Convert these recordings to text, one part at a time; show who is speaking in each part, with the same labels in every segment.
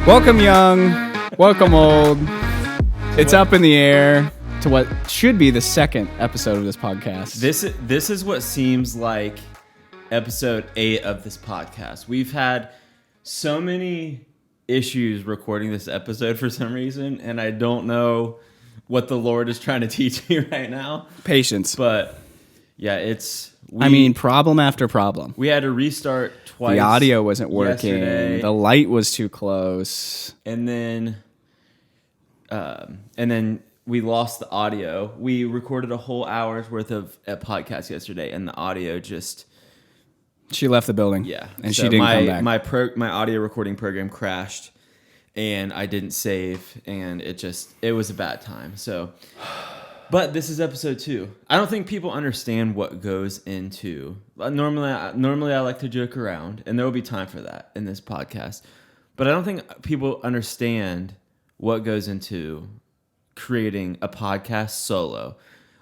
Speaker 1: Welcome young, welcome old. It's up in the air to what should be the second episode of this podcast.
Speaker 2: This is what seems like episode 8 of this podcast. We've had so many issues recording this episode for some reason, and I don't know what the Lord is trying to teach me right now.
Speaker 1: Patience.
Speaker 2: But yeah,
Speaker 1: problem after problem.
Speaker 2: We had to restart twice.
Speaker 1: The audio wasn't working.
Speaker 2: Yesterday.
Speaker 1: The light was too close.
Speaker 2: And then we lost the audio. We recorded a whole hour's worth of a podcast yesterday, and the audio just...
Speaker 1: She left the building.
Speaker 2: Yeah.
Speaker 1: And so she didn't come back.
Speaker 2: My audio recording program crashed, and I didn't save, and it was a bad time. So, but this is episode 2. I don't think people understand what goes into... Normally I like to joke around, and there will be time for that in this podcast. But I don't think people understand what goes into creating a podcast solo.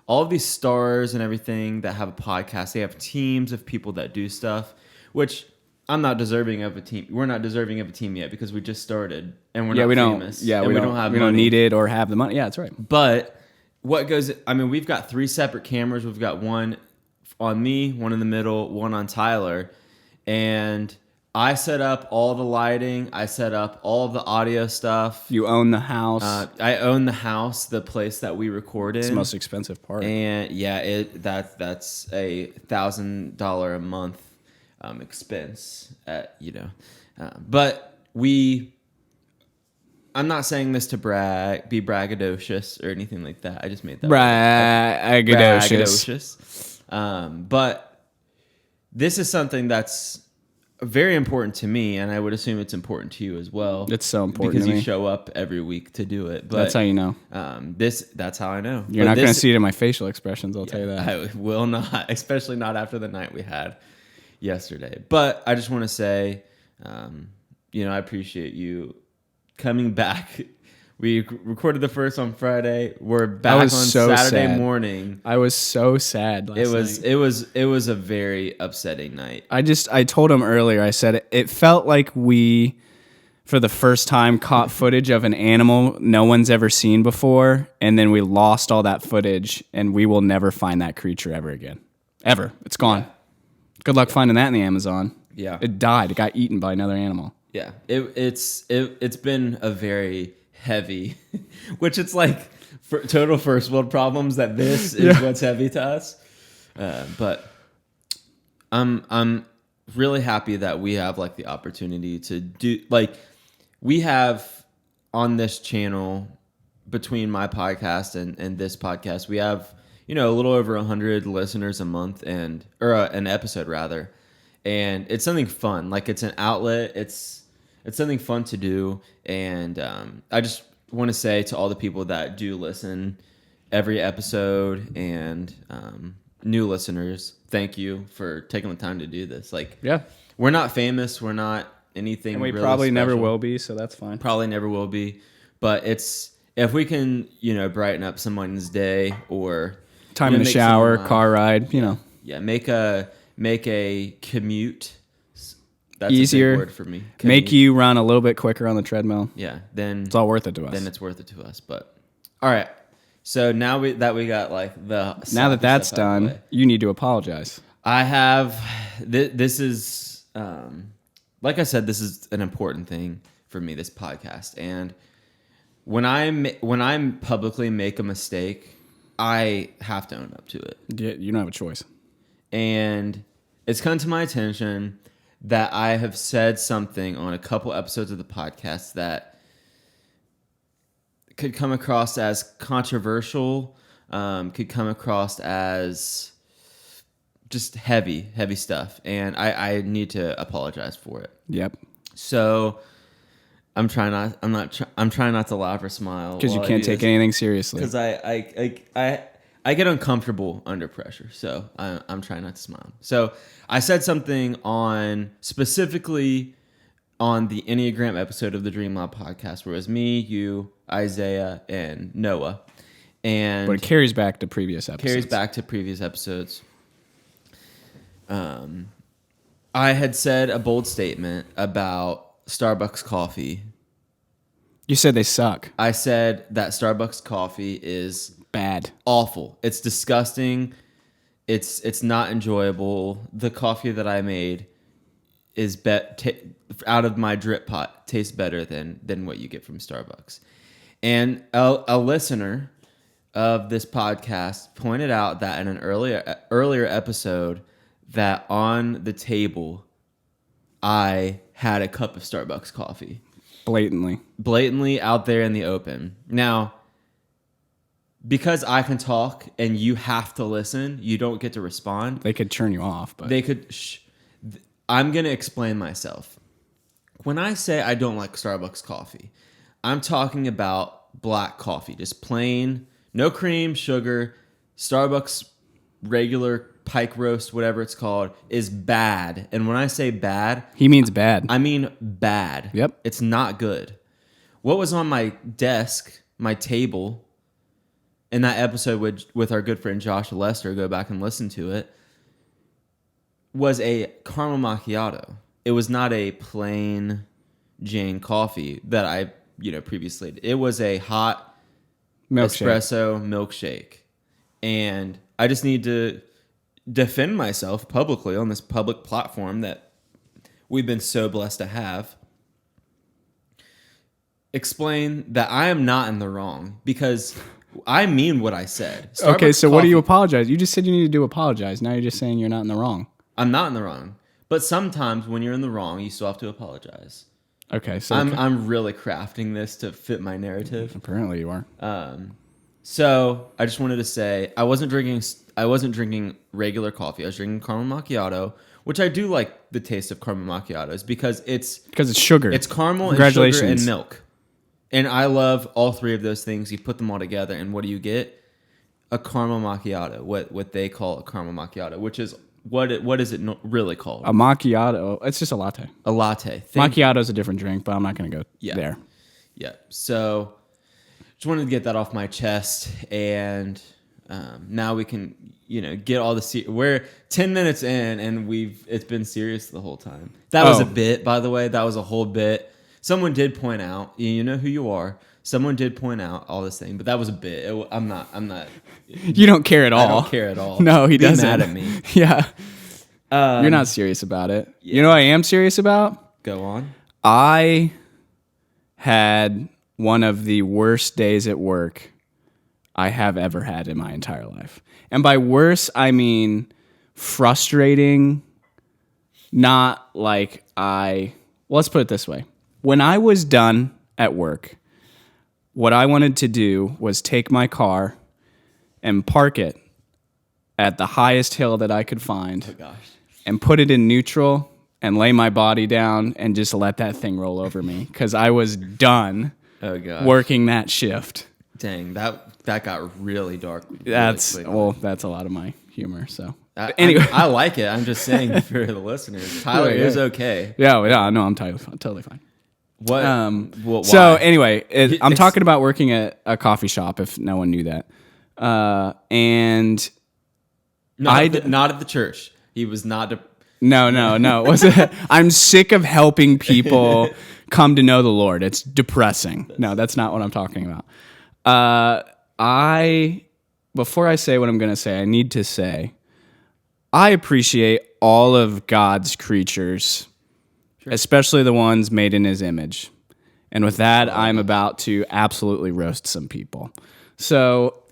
Speaker 2: All of these stars and everything that have a podcast, they have teams of people that do stuff, which I'm not deserving of a team. We're not deserving of a team yet because we just started and we're not famous.
Speaker 1: We don't need it or have the money. Yeah, that's right.
Speaker 2: But what goes... I mean, we've got 3 separate cameras. We've got one on me, one in the middle, one on Tyler. And I set up all the lighting. I set up all of the audio stuff.
Speaker 1: You own the house.
Speaker 2: I own the house, the place that we recorded.
Speaker 1: It's the most expensive part.
Speaker 2: And yeah, that's a $1,000 a month expense. But I'm not saying this to be braggadocious or anything like that. I just made that
Speaker 1: braggadocious.
Speaker 2: But this is something that's very important to me, and I would assume it's important to you as well.
Speaker 1: It's so important
Speaker 2: because
Speaker 1: to me.
Speaker 2: You show up every week to do it. But
Speaker 1: that's how you know.
Speaker 2: That's how I know.
Speaker 1: You're not going to see it in my facial expressions. I'll tell you that.
Speaker 2: I will not, especially not after the night we had yesterday. But I just want to say, I appreciate you coming back. We recorded the first on Friday. We're back on Saturday morning.
Speaker 1: I was so sad last night.
Speaker 2: It was a very upsetting night.
Speaker 1: I told him earlier, I said it felt like we, for the first time, caught footage of an animal no one's ever seen before, and then we lost all that footage, and we will never find that creature ever again. Ever. It's gone. Yeah. Good luck finding that in the Amazon.
Speaker 2: Yeah.
Speaker 1: It died. It got eaten by another animal.
Speaker 2: Yeah. It's been a very heavy, which it's like for total first world problems that this is what's heavy to us. But I'm really happy that we have like the opportunity to do, like, we have on this channel, between my podcast and this podcast, we have, a little over 100 listeners a month or an episode rather. And it's something fun. Like, it's an outlet. It's something fun to do, and I just want to say to all the people that do listen every episode and new listeners, thank you for taking the time to do this. Like, we're not famous, we're not anything, and we really
Speaker 1: probably
Speaker 2: special.
Speaker 1: Never will be, so that's fine.
Speaker 2: Probably never will be, but if we can, brighten up someone's day or
Speaker 1: time in the shower, car ride,
Speaker 2: make a commute. That's
Speaker 1: easier,
Speaker 2: a big word for me.
Speaker 1: Make you run a little bit quicker on the treadmill.
Speaker 2: Yeah, then
Speaker 1: it's all worth it to us.
Speaker 2: Then it's worth it to us. But all right, so now that we got like
Speaker 1: that's done, you need to apologize.
Speaker 2: I have. This is like I said, this is an important thing for me. This podcast, and when I publicly make a mistake, I have to own up to it.
Speaker 1: Yeah, you don't have a choice.
Speaker 2: And it's come to my attention that I have said something on a couple episodes of the podcast that could come across as controversial, could come across as just heavy stuff. And I need to apologize for it.
Speaker 1: Yep.
Speaker 2: So I'm trying not to laugh or smile.
Speaker 1: Because you can't take anything seriously.
Speaker 2: Because I get uncomfortable under pressure, so I'm trying not to smile. So I said something specifically on the Enneagram episode of the Dream Lab podcast, where it was me, you, Isaiah, and Noah. But
Speaker 1: it carries back to previous
Speaker 2: episodes. I had said a bold statement about Starbucks coffee
Speaker 1: You said they suck.
Speaker 2: I said that Starbucks coffee is
Speaker 1: Bad.
Speaker 2: awful. It's disgusting. It's not enjoyable. The coffee that I made is out of my drip pot tastes better than what you get from Starbucks. And a listener of this podcast pointed out that in an earlier episode that on the table I had a cup of Starbucks coffee. Blatantly out there in the open. Now, because I can talk and you have to listen, you don't get to respond.
Speaker 1: They could turn you off, but
Speaker 2: they could. I'm going to explain myself. When I say I don't like Starbucks coffee, I'm talking about black coffee, just plain, no cream, sugar. Starbucks regular pike roast, whatever it's called, is bad. And when I say bad,
Speaker 1: he means bad.
Speaker 2: I mean bad.
Speaker 1: Yep.
Speaker 2: It's not good. What was on my desk, my table, in that episode with our good friend Josh Lester, go back and listen to it, was a caramel macchiato. It was not a plain Jane coffee that I, previously. It was a hot espresso milkshake. And I just need to defend myself publicly on this public platform that we've been so blessed to have. Explain that I am not in the wrong because I mean what I said.
Speaker 1: Okay, so what do you apologize? You just said you needed to apologize. Now you're just saying you're not in the wrong.
Speaker 2: I'm not in the wrong. But sometimes when you're in the wrong, you still have to apologize.
Speaker 1: Okay, so
Speaker 2: I'm really crafting this to fit my narrative.
Speaker 1: Apparently you are.
Speaker 2: So I just wanted to say I wasn't drinking regular coffee. I was drinking caramel macchiato, which I do like the taste of caramel macchiatos because it's
Speaker 1: sugar.
Speaker 2: It's caramel and sugar and milk. And I love all three of those things. You put them all together, and what do you get? A caramel macchiato, what they call a caramel macchiato, which is what is it really called?
Speaker 1: A macchiato. It's just a latte.
Speaker 2: A latte.
Speaker 1: Macchiato is a different drink, but I'm not going to go there.
Speaker 2: Yeah. So just wanted to get that off my chest, and now we can, get all the. We're 10 minutes in, and it's been serious the whole time. That was a bit, by the way. That was a whole bit. Someone did point out, you know who you are. Someone did point out all this thing, but that was a bit. I'm not.
Speaker 1: You don't care at all.
Speaker 2: I don't care at all.
Speaker 1: No, he doesn't.
Speaker 2: Be mad at me.
Speaker 1: Yeah. You're not serious about it. Yeah. You know what I am serious about?
Speaker 2: Go on.
Speaker 1: I had one of the worst days at work I have ever had in my entire life. And by worse, I mean frustrating, not like let's put it this way. When I was done at work, what I wanted to do was take my car and park it at the highest hill that I could find.
Speaker 2: Oh gosh.
Speaker 1: And put it in neutral and lay my body down and just let that thing roll over me because I was done working that shift.
Speaker 2: Dang, that got really dark.
Speaker 1: That's a lot of my humor. So
Speaker 2: anyway, I like it. I'm just saying for the listeners, Tyler is okay.
Speaker 1: Yeah, no, I'm totally fine.
Speaker 2: What? Why?
Speaker 1: So anyway, I'm talking about working at a coffee shop. If no one knew that, and
Speaker 2: not at the church. He was not.
Speaker 1: No. I'm sick of helping people come to know the Lord. It's depressing. No, that's not what I'm talking about. Before I say what I'm going to say, I need to say I appreciate all of God's creatures. Sure. Especially the ones made in his image. And with that, I'm about to absolutely roast some people. So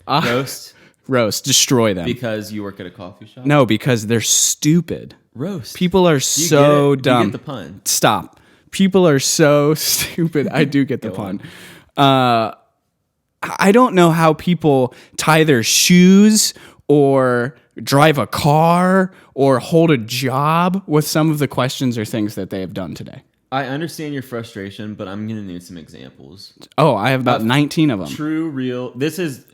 Speaker 1: roast, destroy them.
Speaker 2: Because you work at a coffee shop?
Speaker 1: No, because they're stupid.
Speaker 2: Roast.
Speaker 1: People are so dumb.
Speaker 2: You get the pun.
Speaker 1: Stop. People are so stupid. I do get the pun. I don't know how people tie their shoes or drive a car or hold a job with some of the questions or things that they have done today.
Speaker 2: I understand your frustration, but I'm going to need some examples.
Speaker 1: Oh, I have about 19 of them.
Speaker 2: True, real. This is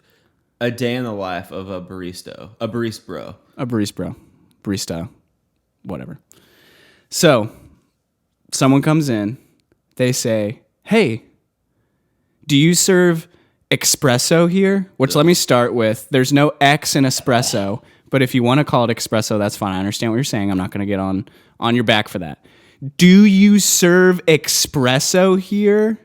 Speaker 2: a day in the life of a barista. A barista bro.
Speaker 1: Barista. Whatever. So, someone comes in. They say, hey, do you serve espresso here? Which let me start with, there's no X in espresso, but if you want to call it espresso, that's fine. I understand what you're saying. I'm not going to get on your back for that. Do you serve espresso here?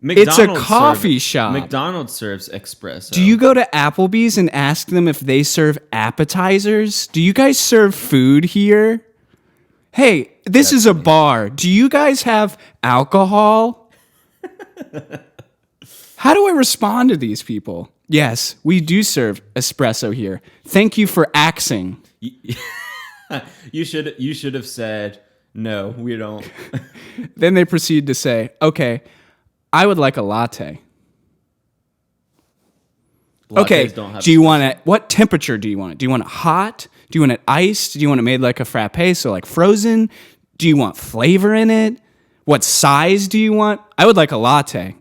Speaker 1: It's a coffee shop.
Speaker 2: McDonald's serves espresso.
Speaker 1: Do you go to Applebee's and ask them if they serve appetizers? Do you guys serve food here? Hey, this is a bar. Do you guys have alcohol? How do I respond to these people? Yes, we do serve espresso here. Thank you for axing.
Speaker 2: You should have said, no, we don't.
Speaker 1: Then they proceed to say, okay, I would like a latte. Okay, do you want it? What temperature do you want it? Do you want it hot? Do you want it iced? Do you want it made like a frappe, so like frozen? Do you want flavor in it? What size do you want? I would like a latte,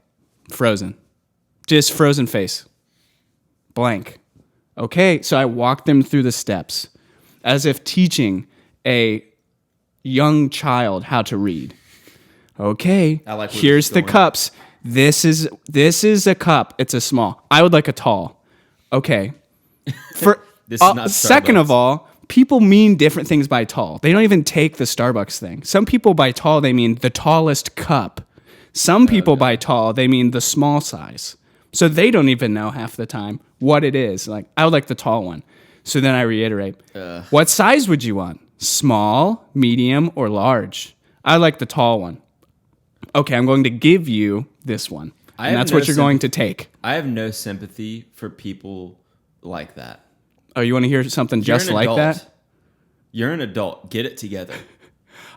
Speaker 1: frozen. Just frozen face. Blank. Okay, so I walk them through the steps as if teaching a young child how to read. Okay, here's the cups. This is a cup. It's a small. I would like a tall. Okay. For
Speaker 2: This is not
Speaker 1: second
Speaker 2: Starbucks.
Speaker 1: of all, people mean different things by tall. They don't even take the Starbucks thing. Some people by tall they mean the tallest cup. Some people by tall they mean the small size. So they don't even know half the time what it is. Like, I would like the tall one. So then I reiterate, what size would you want? Small, medium, or large? I like the tall one. Okay, I'm going to give you this one. And that's what you're going to take.
Speaker 2: I have no sympathy for people like that.
Speaker 1: Oh, you want to hear something just like that?
Speaker 2: You're an adult. Get it together.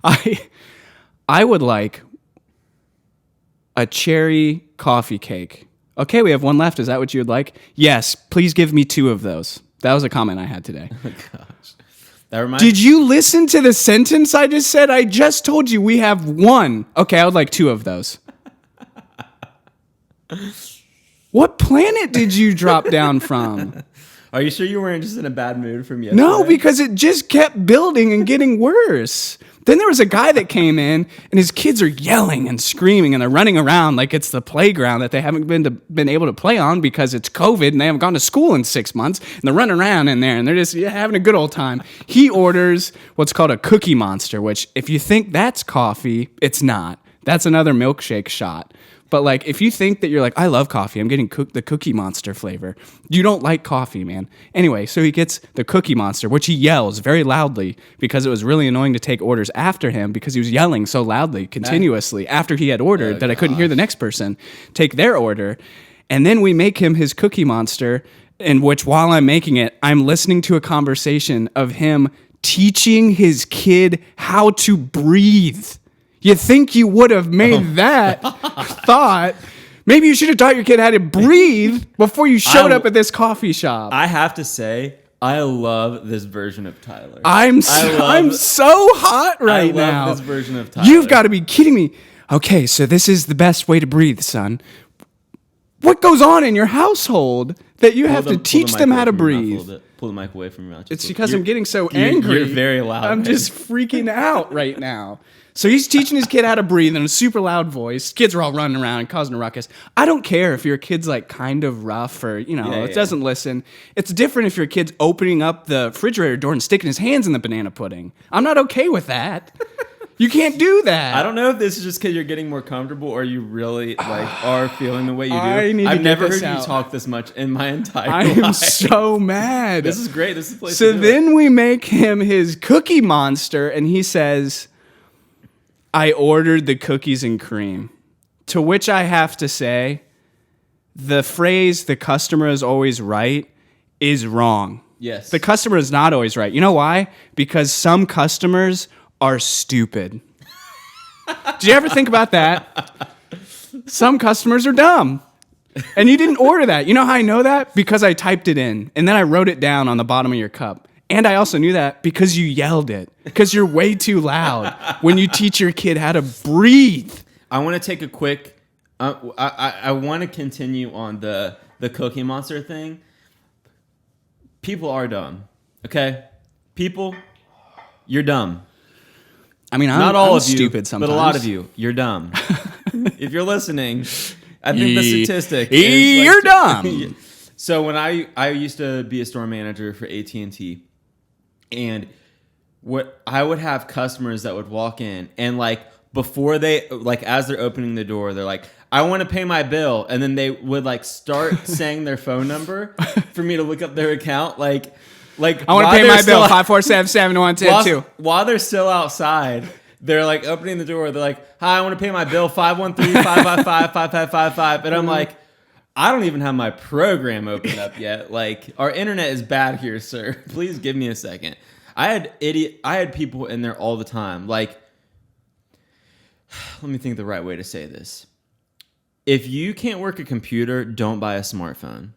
Speaker 1: I would like a cherry coffee cake. Okay, we have one left. Is that what you would like? Yes, please give me 2 of those. That was a comment I had today.
Speaker 2: Oh, gosh. That reminds
Speaker 1: Did you listen to the sentence I just said? I just told you we have 1. Okay, I would like 2 of those. What planet did you drop down from?
Speaker 2: Are you sure you weren't just in a bad mood from yesterday?
Speaker 1: No, because it just kept building and getting worse. Then there was a guy that came in, and his kids are yelling and screaming, and they're running around like it's the playground that they haven't been able to play on because it's COVID, and they haven't gone to school in 6 months, and they're running around in there, and they're just having a good old time. He orders what's called a Cookie Monster, which if you think that's coffee, it's not. That's another milkshake shot. But like, if you think that you're like, I love coffee, I'm getting the Cookie Monster flavor. You don't like coffee, man. Anyway, so he gets the Cookie Monster, which he yells very loudly because it was really annoying to take orders after him because he was yelling so loudly, continuously, after he had ordered that I couldn't hear the next person take their order. And then we make him his Cookie Monster, in which while I'm making it, I'm listening to a conversation of him teaching his kid how to breathe. You think you would have made that thought. Maybe you should have taught your kid how to breathe before you showed up at this coffee shop.
Speaker 2: I have to say, I love this version of Tyler.
Speaker 1: I'm so hot right now.
Speaker 2: I love this version of Tyler.
Speaker 1: You've got to be kidding me. Okay, so this is the best way to breathe, son. What goes on in your household that you have to teach them how to breathe?
Speaker 2: Pull the mic away from your mouth.
Speaker 1: It's because I'm getting so angry.
Speaker 2: You're very loud.
Speaker 1: I'm just freaking out right now. So he's teaching his kid how to breathe in a super loud voice. Kids are all running around and causing a ruckus. I don't care if your kid's like kind of rough or, it doesn't listen. It's different if your kid's opening up the refrigerator door and sticking his hands in the banana pudding. I'm not okay with that. You can't do that.
Speaker 2: I don't know if this is just because you're getting more comfortable or you really are feeling the way you do. I've never heard you talk this much in my entire life.
Speaker 1: I am so mad.
Speaker 2: This is great. This is the place
Speaker 1: so
Speaker 2: to do
Speaker 1: then
Speaker 2: it.
Speaker 1: We make him his Cookie Monster, and he says, I ordered the cookies and cream. To which I have to say, the phrase, the customer is always right, is wrong.
Speaker 2: Yes.
Speaker 1: The customer is not always right. You know why? Because some customers are stupid. Did you ever think about that? Some customers are dumb. And you didn't order that. You know how I know that? Because I typed it in, and then I wrote it down on the bottom of your cup. And I also knew that because you yelled it. Because you're way too loud when you teach your kid how to breathe.
Speaker 2: I want to take a quick... I want to continue on the Cookie Monster thing. People are dumb. Okay? People, you're dumb.
Speaker 1: I mean,
Speaker 2: not all of you,
Speaker 1: stupid sometimes.
Speaker 2: but a lot of you, you're dumb. If you're listening, I think the statistic is
Speaker 1: you're dumb.
Speaker 2: So when I used to be a store manager for AT&T, and what I would have customers that would walk in and like before they like as they're opening the door, they're like, I want to pay my bill, and then they would like start saying their phone number for me to look up their account, like
Speaker 1: I want to pay my bill 547-7122.
Speaker 2: While they're still outside, they're like opening the door. They're like, hi, I want to pay my bill 513-555-5555, and I'm like, I don't even have my program opened up yet. Like, our internet is bad here, sir. Please give me a second. I had people in there all the time. Like, let me think the right way to say this. If you can't work a computer, don't buy a smartphone.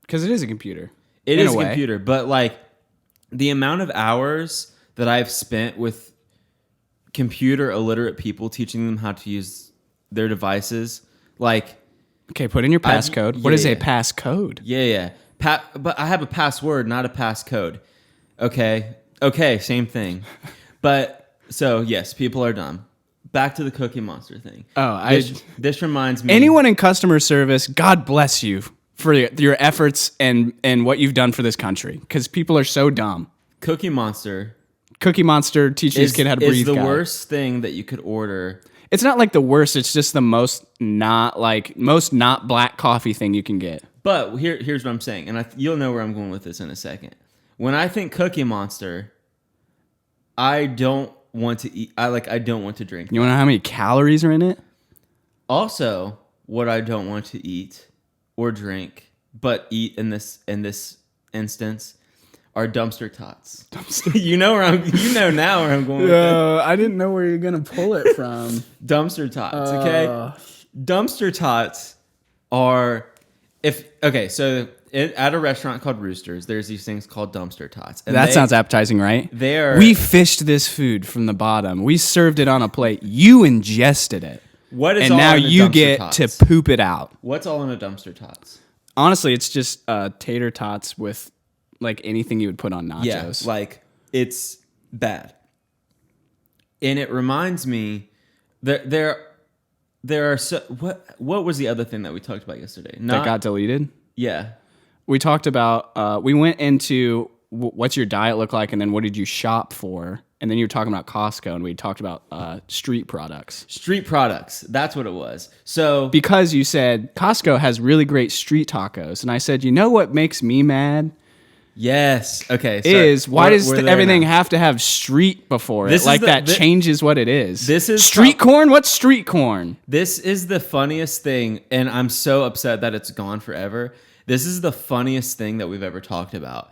Speaker 1: Because it is a computer.
Speaker 2: It is a computer, but like the amount of hours that I've spent with computer illiterate people teaching them how to use their devices, like...
Speaker 1: Okay, put in your passcode. What is a passcode?
Speaker 2: Yeah. But I have a password, not a passcode. Okay, same thing. But, so yes, people are dumb. Back to the Cookie Monster thing. This reminds me...
Speaker 1: Anyone in customer service, God bless you for your efforts and what you've done for this country. Because people are so dumb.
Speaker 2: Cookie Monster
Speaker 1: teaching this kid how to breathe.
Speaker 2: Is the worst thing that you could order.
Speaker 1: It's not like the worst. It's just the most not black coffee thing you can get.
Speaker 2: But here's what I'm saying. And you'll know where I'm going with this in a second. When I think Cookie Monster, I don't want to eat. I don't want to drink.
Speaker 1: You want to know how many calories are in it?
Speaker 2: Also, what I don't want to eat or drink, but eat in this instance, are dumpster tots. You know now where I'm going with it.
Speaker 1: I didn't know where you're gonna pull it from.
Speaker 2: Dumpster tots. Okay, dumpster tots are so. At a restaurant called Roosters, there's these things called dumpster tots. And
Speaker 1: that sounds appetizing, right? We fished this food from the bottom. We served it on a plate. You ingested it. And now you get to poop it out.
Speaker 2: What's all in a dumpster tots?
Speaker 1: Honestly, it's just tater tots with like anything you would put on nachos.
Speaker 2: Yeah, like it's bad. And it reminds me that there are what was the other thing that we talked about yesterday?
Speaker 1: That got deleted?
Speaker 2: Yeah.
Speaker 1: We talked about, we went into what's your diet look like, and then what did you shop for? And then you were talking about Costco, and we talked about street products.
Speaker 2: Street products. That's what it was. So
Speaker 1: because you said Costco has really great street tacos, and I said, you know what makes me mad?
Speaker 2: Yes. Okay.
Speaker 1: Why does everything have to have street before it? That changes what it is.
Speaker 2: This is
Speaker 1: street corn? What's street corn?
Speaker 2: This is the funniest thing, and I'm so upset that it's gone forever. This is the funniest thing that we've ever talked about.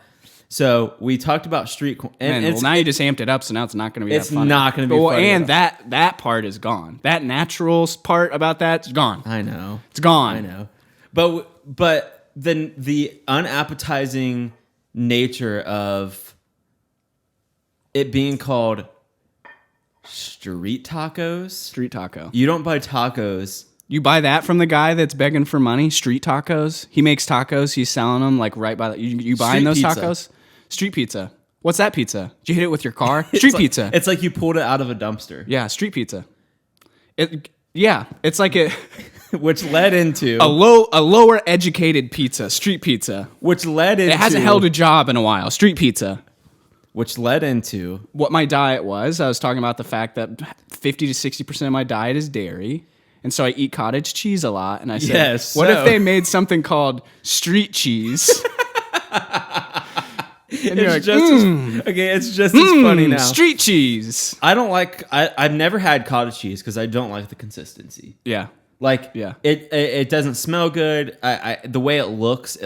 Speaker 2: So we talked about street corn.
Speaker 1: And now you just amped it up, so now it's not going to be that funny.
Speaker 2: It's not going to be funny.
Speaker 1: And that part is gone. That natural part about that's gone.
Speaker 2: I know.
Speaker 1: It's gone.
Speaker 2: I know. But then the unappetizing nature of it being called street tacos.
Speaker 1: Street taco.
Speaker 2: You don't buy tacos.
Speaker 1: You buy that from the guy that's begging for money? Street tacos? He makes tacos. He's selling them like right by the... You buying those tacos? Street pizza. What's that pizza? Did you hit it with your car? Street pizza.
Speaker 2: It's like you pulled it out of a dumpster.
Speaker 1: Yeah, street pizza. It's like it...
Speaker 2: Which led into...
Speaker 1: A lower educated pizza. Street pizza.
Speaker 2: Which led into...
Speaker 1: It hasn't held a job in a while. Street pizza.
Speaker 2: Which led into...
Speaker 1: What my diet was. I was talking about the fact that 50 to 60% of my diet is dairy. And so I eat cottage cheese a lot. And I said, what if they made something called street cheese? And you're like,
Speaker 2: it's just as funny now.
Speaker 1: Street cheese.
Speaker 2: I've never had cottage cheese because I don't like the consistency.
Speaker 1: Yeah.
Speaker 2: It doesn't smell good. The way it looks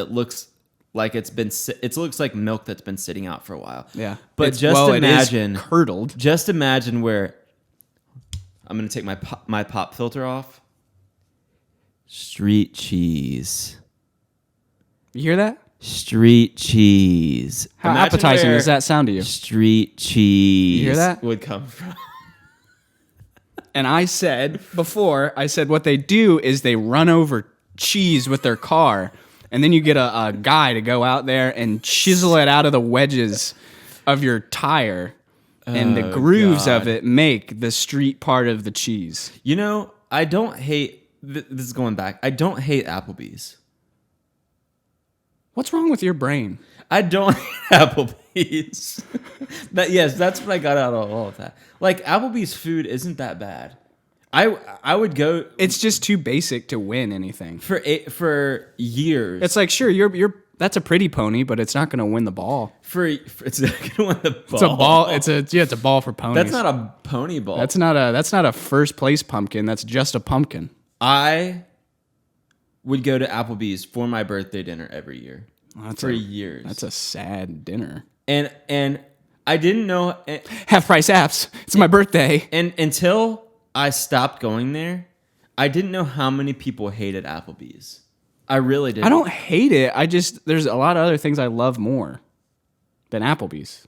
Speaker 2: like it looks like milk that's been sitting out for a while.
Speaker 1: Yeah.
Speaker 2: But
Speaker 1: imagine it is curdled.
Speaker 2: Just imagine where I'm going to take my pop filter off. Street cheese.
Speaker 1: You hear that?
Speaker 2: Street cheese.
Speaker 1: How appetizing does that sound to you?
Speaker 2: Street cheese.
Speaker 1: You hear that?
Speaker 2: Would come from.
Speaker 1: And I said before, what they do is they run over cheese with their car, and then you get a guy to go out there and chisel it out of the wedges of your tire. And the grooves of it make the street part of the cheese.
Speaker 2: You know, I don't hate... This is going back. I don't hate Applebee's.
Speaker 1: What's wrong with your brain?
Speaker 2: I don't hate Applebee's. Yes, that's what I got out of all of that. Like Applebee's food isn't that bad. I would go
Speaker 1: It's just too basic to win anything.
Speaker 2: for years.
Speaker 1: It's like, sure, you're that's a pretty pony, but it's not going to win the ball.
Speaker 2: It's not gonna win the ball.
Speaker 1: It's a ball. It's a ball for ponies.
Speaker 2: That's not a pony ball.
Speaker 1: That's not a first place pumpkin. That's just a pumpkin.
Speaker 2: I would go to Applebee's for my birthday dinner every year for years.
Speaker 1: That's a sad dinner.
Speaker 2: And I didn't know.
Speaker 1: Half price apps. It's my birthday.
Speaker 2: And until I stopped going there, I didn't know how many people hated Applebee's. I really didn't.
Speaker 1: I don't hate it. There's a lot of other things I love more than Applebee's.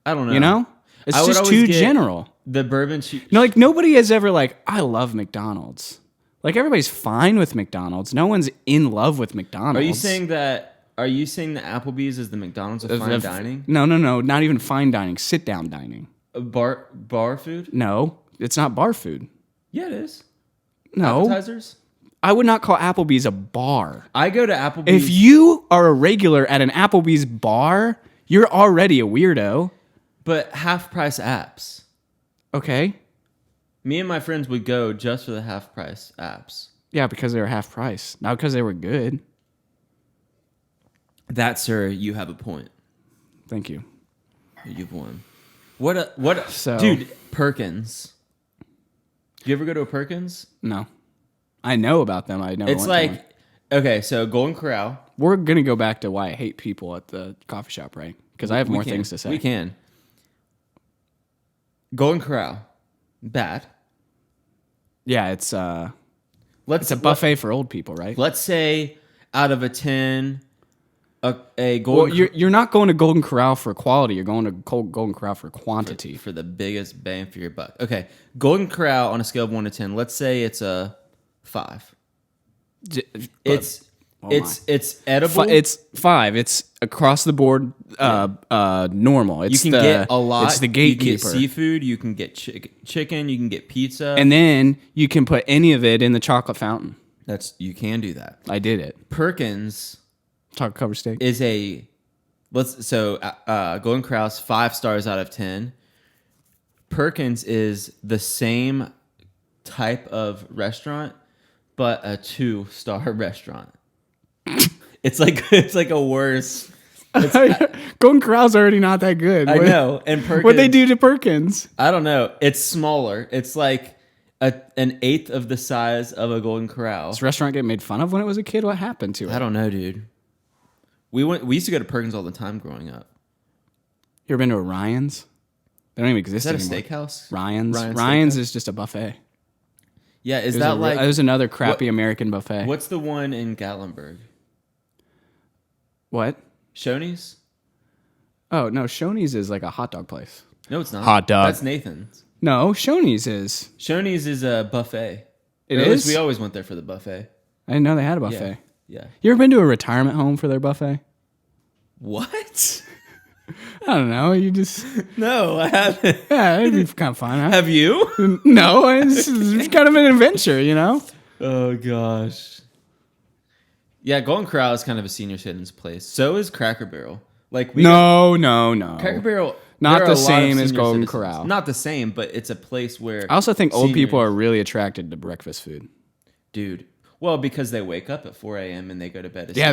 Speaker 2: I don't know.
Speaker 1: You know? It's
Speaker 2: I would
Speaker 1: just
Speaker 2: always
Speaker 1: too
Speaker 2: get
Speaker 1: general.
Speaker 2: The bourbon cheese.
Speaker 1: No, like nobody has ever like, I love McDonald's. Like everybody's fine with McDonald's. No one's in love with McDonald's.
Speaker 2: Are you saying that Applebee's is the McDonald's of fine dining?
Speaker 1: No. Not even fine dining. Sit down dining.
Speaker 2: Bar food?
Speaker 1: No, it's not bar food.
Speaker 2: Yeah, it is.
Speaker 1: No.
Speaker 2: Appetizers?
Speaker 1: I would not call Applebee's a bar.
Speaker 2: I go to Applebee's.
Speaker 1: If you are a regular at an Applebee's bar, you're already a weirdo.
Speaker 2: But half price apps.
Speaker 1: Okay.
Speaker 2: Me and my friends would go just for the half price apps.
Speaker 1: Yeah, because they were half price, not because they were good.
Speaker 2: That, sir, you have a point.
Speaker 1: Thank you.
Speaker 2: You've won.
Speaker 1: So,
Speaker 2: dude, Perkins. Do you ever go to a Perkins?
Speaker 1: No. I know about them. I know.
Speaker 2: It's like, okay, so Golden Corral.
Speaker 1: We're going to go back to why I hate people at the coffee shop, right? Because I have more things to say.
Speaker 2: We can. Golden Corral. Bad.
Speaker 1: Yeah, it's a buffet for old people, right?
Speaker 2: Let's say out of a 10, a Golden
Speaker 1: Well, you're not going to Golden Corral for quality. You're going to Golden Corral for quantity.
Speaker 2: for the biggest bang for your buck. Okay, Golden Corral on a scale of 1 to 10. Let's say it's a 5. It's edible.
Speaker 1: It's 5. It's across the board normal. It's
Speaker 2: you can get a lot.
Speaker 1: It's the gatekeeper.
Speaker 2: You can get seafood. You can get chicken. You can get pizza.
Speaker 1: And then you can put any of it in the chocolate fountain.
Speaker 2: You can do that.
Speaker 1: I did it.
Speaker 2: Perkins
Speaker 1: Chocolate cover steak.
Speaker 2: is Golden Corral's 5 stars out of 10. Perkins is the same type of restaurant, but a 2-star restaurant. It's like a worse.
Speaker 1: Golden Corral's already not that good.
Speaker 2: I know. And Perkins,
Speaker 1: What'd they do to Perkins?
Speaker 2: I don't know. It's smaller. It's like an eighth of the size of a Golden Corral.
Speaker 1: This restaurant get made fun of when it was a kid? What happened to it?
Speaker 2: I don't know, dude. We used to go to Perkins all the time growing up.
Speaker 1: You ever been to a Ryan's? They don't even exist
Speaker 2: Is that
Speaker 1: anymore.
Speaker 2: a steakhouse?
Speaker 1: Ryan's is just a buffet.
Speaker 2: Yeah,
Speaker 1: It was another crappy American buffet.
Speaker 2: What's the one in Gatlinburg?
Speaker 1: What?
Speaker 2: Shoney's?
Speaker 1: Oh, no, Shoney's is like a hot dog place.
Speaker 2: No, it's not.
Speaker 1: Hot dog.
Speaker 2: That's Nathan's.
Speaker 1: No, Shoney's is.
Speaker 2: Shoney's is a buffet.
Speaker 1: It
Speaker 2: Or at least
Speaker 1: is?
Speaker 2: we always went there for the buffet.
Speaker 1: I didn't know they had a buffet.
Speaker 2: Yeah.
Speaker 1: You ever been to a retirement home for their buffet?
Speaker 2: What?
Speaker 1: I don't know. You just...
Speaker 2: No, I haven't.
Speaker 1: Yeah, it'd be kind of fun, huh?
Speaker 2: Have you?
Speaker 1: No, it's kind of an adventure, you know?
Speaker 2: Oh, gosh. Yeah, Golden Corral is kind of a senior citizens place. So is Cracker Barrel.
Speaker 1: No.
Speaker 2: Cracker Barrel.
Speaker 1: Not
Speaker 2: there are
Speaker 1: the
Speaker 2: a lot of
Speaker 1: same as
Speaker 2: senior
Speaker 1: Golden
Speaker 2: citizens.
Speaker 1: Corral.
Speaker 2: Not the same, but it's a place where
Speaker 1: I also think old people
Speaker 2: seniors-
Speaker 1: are really attracted to breakfast food.
Speaker 2: Dude. Well, because they wake up at 4 a.m. and they go to bed at 6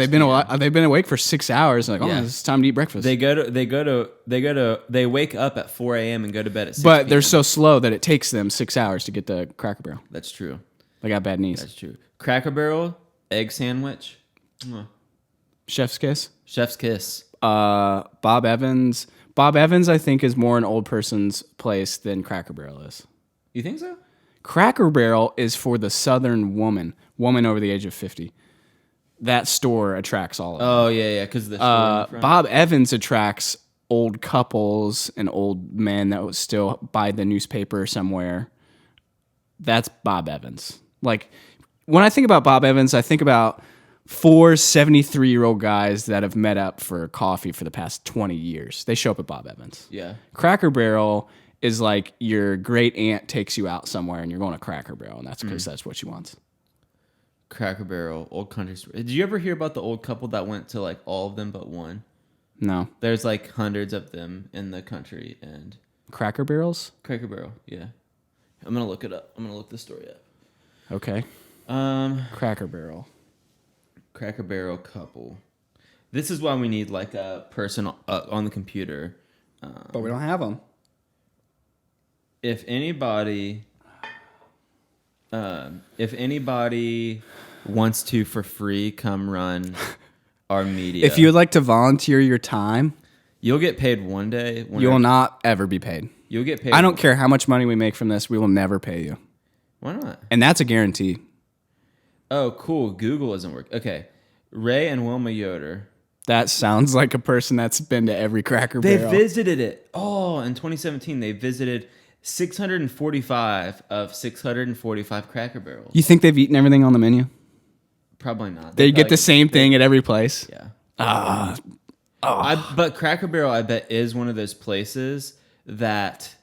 Speaker 1: They've been awake for 6 hours. Like,
Speaker 2: Yeah.
Speaker 1: it's time to eat breakfast.
Speaker 2: They wake up at 4 a.m. and go to bed at 6
Speaker 1: But they're
Speaker 2: p.m.
Speaker 1: so slow that it takes them 6 hours to get to Cracker Barrel.
Speaker 2: That's true.
Speaker 1: They got bad knees.
Speaker 2: That's true. Cracker Barrel, egg sandwich,
Speaker 1: Chef's kiss.
Speaker 2: chef's kiss.
Speaker 1: Bob Evans. Bob Evans, I think, is more an old person's place than Cracker Barrel is.
Speaker 2: You think so?
Speaker 1: Cracker Barrel is for the Southern woman over the age of 50. That store attracts all of them.
Speaker 2: Oh yeah, because the store in the front.
Speaker 1: Bob Evans attracts old couples and old men that would still buy the newspaper somewhere. That's Bob Evans. Like, when I think about Bob Evans, I think about 4 73-year-old guys that have met up for coffee for the past 20 years. They show up at Bob Evans.
Speaker 2: Yeah.
Speaker 1: Cracker Barrel is like your great aunt takes you out somewhere and you're going to Cracker Barrel, and that's because that's what she wants.
Speaker 2: Cracker Barrel, Old Country Store. Did you ever hear about the old couple that went to like all of them but one?
Speaker 1: No.
Speaker 2: There's like hundreds of them in the country, and
Speaker 1: Cracker Barrels?
Speaker 2: Cracker Barrel, yeah. I'm gonna look it up. I'm gonna look the story up.
Speaker 1: Okay. Cracker Barrel.
Speaker 2: Cracker Barrel couple. This is why we need like a person on the computer.
Speaker 1: But we don't have them.
Speaker 2: If anybody wants to for free come run our media,
Speaker 1: If you would like to volunteer your time,
Speaker 2: you'll get paid one day.
Speaker 1: you will not ever be paid.
Speaker 2: You'll get paid.
Speaker 1: I don't care how much money we make from this. We will never pay you.
Speaker 2: Why not?
Speaker 1: And that's a guarantee.
Speaker 2: Oh, cool. Google isn't working. Okay. Ray and Wilma Yoder.
Speaker 1: That sounds like a person that's been to every Cracker
Speaker 2: They
Speaker 1: Barrel.
Speaker 2: visited it. Oh, in 2017, they visited 645 of 645 Cracker Barrels.
Speaker 1: You think they've eaten everything on the menu?
Speaker 2: Probably not.
Speaker 1: They get the same thing at every place?
Speaker 2: Yeah. But Cracker Barrel, I bet, is one of those places that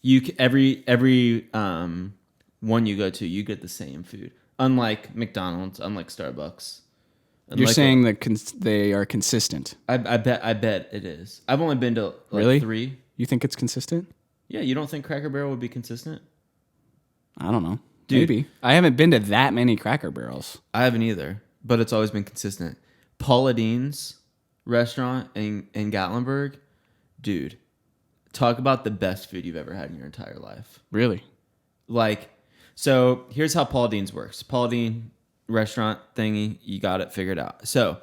Speaker 2: every one you go to, you get the same food. Unlike McDonald's, unlike Starbucks.
Speaker 1: You're saying that they are consistent.
Speaker 2: I bet it is. I've only been to
Speaker 1: really?
Speaker 2: 3.
Speaker 1: You think it's consistent?
Speaker 2: Yeah, you don't think Cracker Barrel would be consistent?
Speaker 1: I don't know.
Speaker 2: Dude.
Speaker 1: Maybe. I haven't been to that many Cracker Barrels.
Speaker 2: I haven't either, but it's always been consistent. Paula Dean's restaurant in Gatlinburg, dude, talk about the best food you've ever had in your entire life.
Speaker 1: Really?
Speaker 2: Like, so here's how Paula Dean's works. Paula Dean restaurant thingy, you got it figured out. So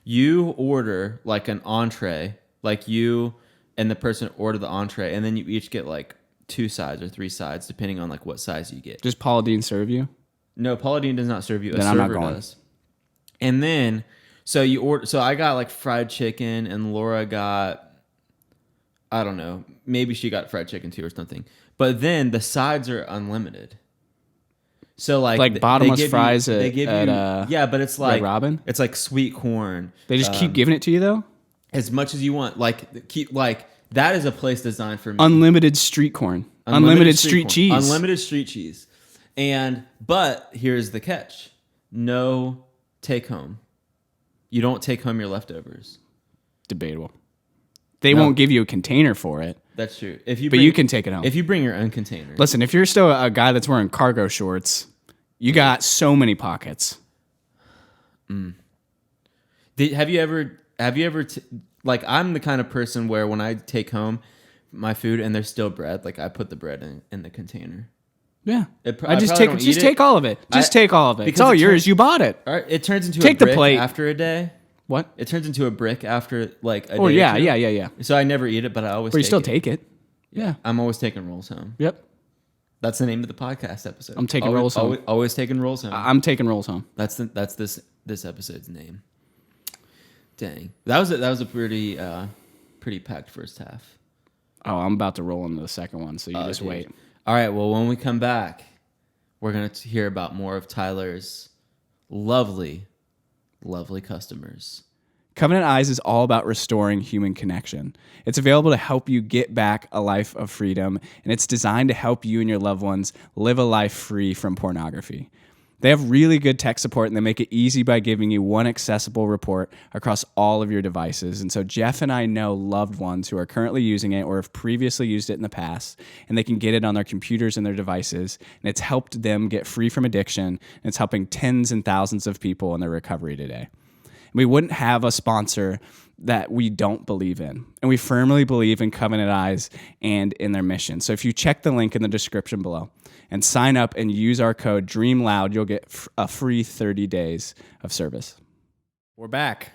Speaker 2: you order like an entree, like you and the person order the entree, and then you each get like 2 sides or 3 sides, depending on like what size you get.
Speaker 1: Does Paula Dean serve you?
Speaker 2: No, Paula Dean does not serve you.
Speaker 1: Then
Speaker 2: A
Speaker 1: I'm not
Speaker 2: server
Speaker 1: going.
Speaker 2: does. And then, so you order. So I got like fried chicken, and Laura got, I don't know, maybe she got fried chicken too or something. But then the sides are unlimited. So like
Speaker 1: bottomless fries at
Speaker 2: yeah, but it's like
Speaker 1: Red Robin?
Speaker 2: It's like sweet corn.
Speaker 1: They just keep giving it to you though?
Speaker 2: As much as you want. That is a place designed for me.
Speaker 1: Unlimited street corn. Unlimited street
Speaker 2: corn.
Speaker 1: cheese.
Speaker 2: Unlimited street cheese. But here's the catch. No take home. You don't take home your leftovers.
Speaker 1: Debatable. They won't give you a container for it.
Speaker 2: That's true.
Speaker 1: But you can take it home.
Speaker 2: If you bring your own container.
Speaker 1: Listen, if you're still a guy that's wearing cargo shorts, you got so many pockets.
Speaker 2: Have you ever like, I'm the kind of person where when I take my food and there's still bread, like I put the bread in the container.
Speaker 1: Yeah.
Speaker 2: I just
Speaker 1: take all of it. Take all of it. It's all yours. You bought it.
Speaker 2: All right, it turns into
Speaker 1: Take
Speaker 2: a brick
Speaker 1: the plate.
Speaker 2: after a day.
Speaker 1: What?
Speaker 2: It turns into a brick after like a day.
Speaker 1: Oh, yeah,
Speaker 2: or two.
Speaker 1: yeah.
Speaker 2: So I never eat it, but I always
Speaker 1: But you
Speaker 2: take
Speaker 1: still
Speaker 2: it.
Speaker 1: take it. Yeah.
Speaker 2: I'm always taking rolls home.
Speaker 1: Yep.
Speaker 2: That's the name of the podcast episode.
Speaker 1: I'm taking
Speaker 2: always,
Speaker 1: rolls home.
Speaker 2: Always taking rolls home.
Speaker 1: I'm taking rolls home.
Speaker 2: That's this episode's name. Dang, that was a pretty packed first half.
Speaker 1: Oh, I'm about to roll into the second one, so you just
Speaker 2: dude.
Speaker 1: wait.
Speaker 2: All right. Well, when we come back, we're gonna hear about more of Tyler's lovely customers.
Speaker 1: Covenant Eyes is all about restoring human connection. It's available to help you get back a life of freedom, and it's designed to help you and your loved ones live a life free from pornography. They have really good tech support, and they make it easy by giving you one accessible report across all of your devices. And so Jeff and I know loved ones who are currently using it or have previously used it in the past, and they can get it on their computers and their devices, and it's helped them get free from addiction, and it's helping tens and thousands of people in their recovery today. We wouldn't have a sponsor that we don't believe in. And we firmly believe in Covenant Eyes and in their mission. So if you check the link in the description below and sign up and use our code DREAMLOUD, you'll get a free 30 days of service. We're back.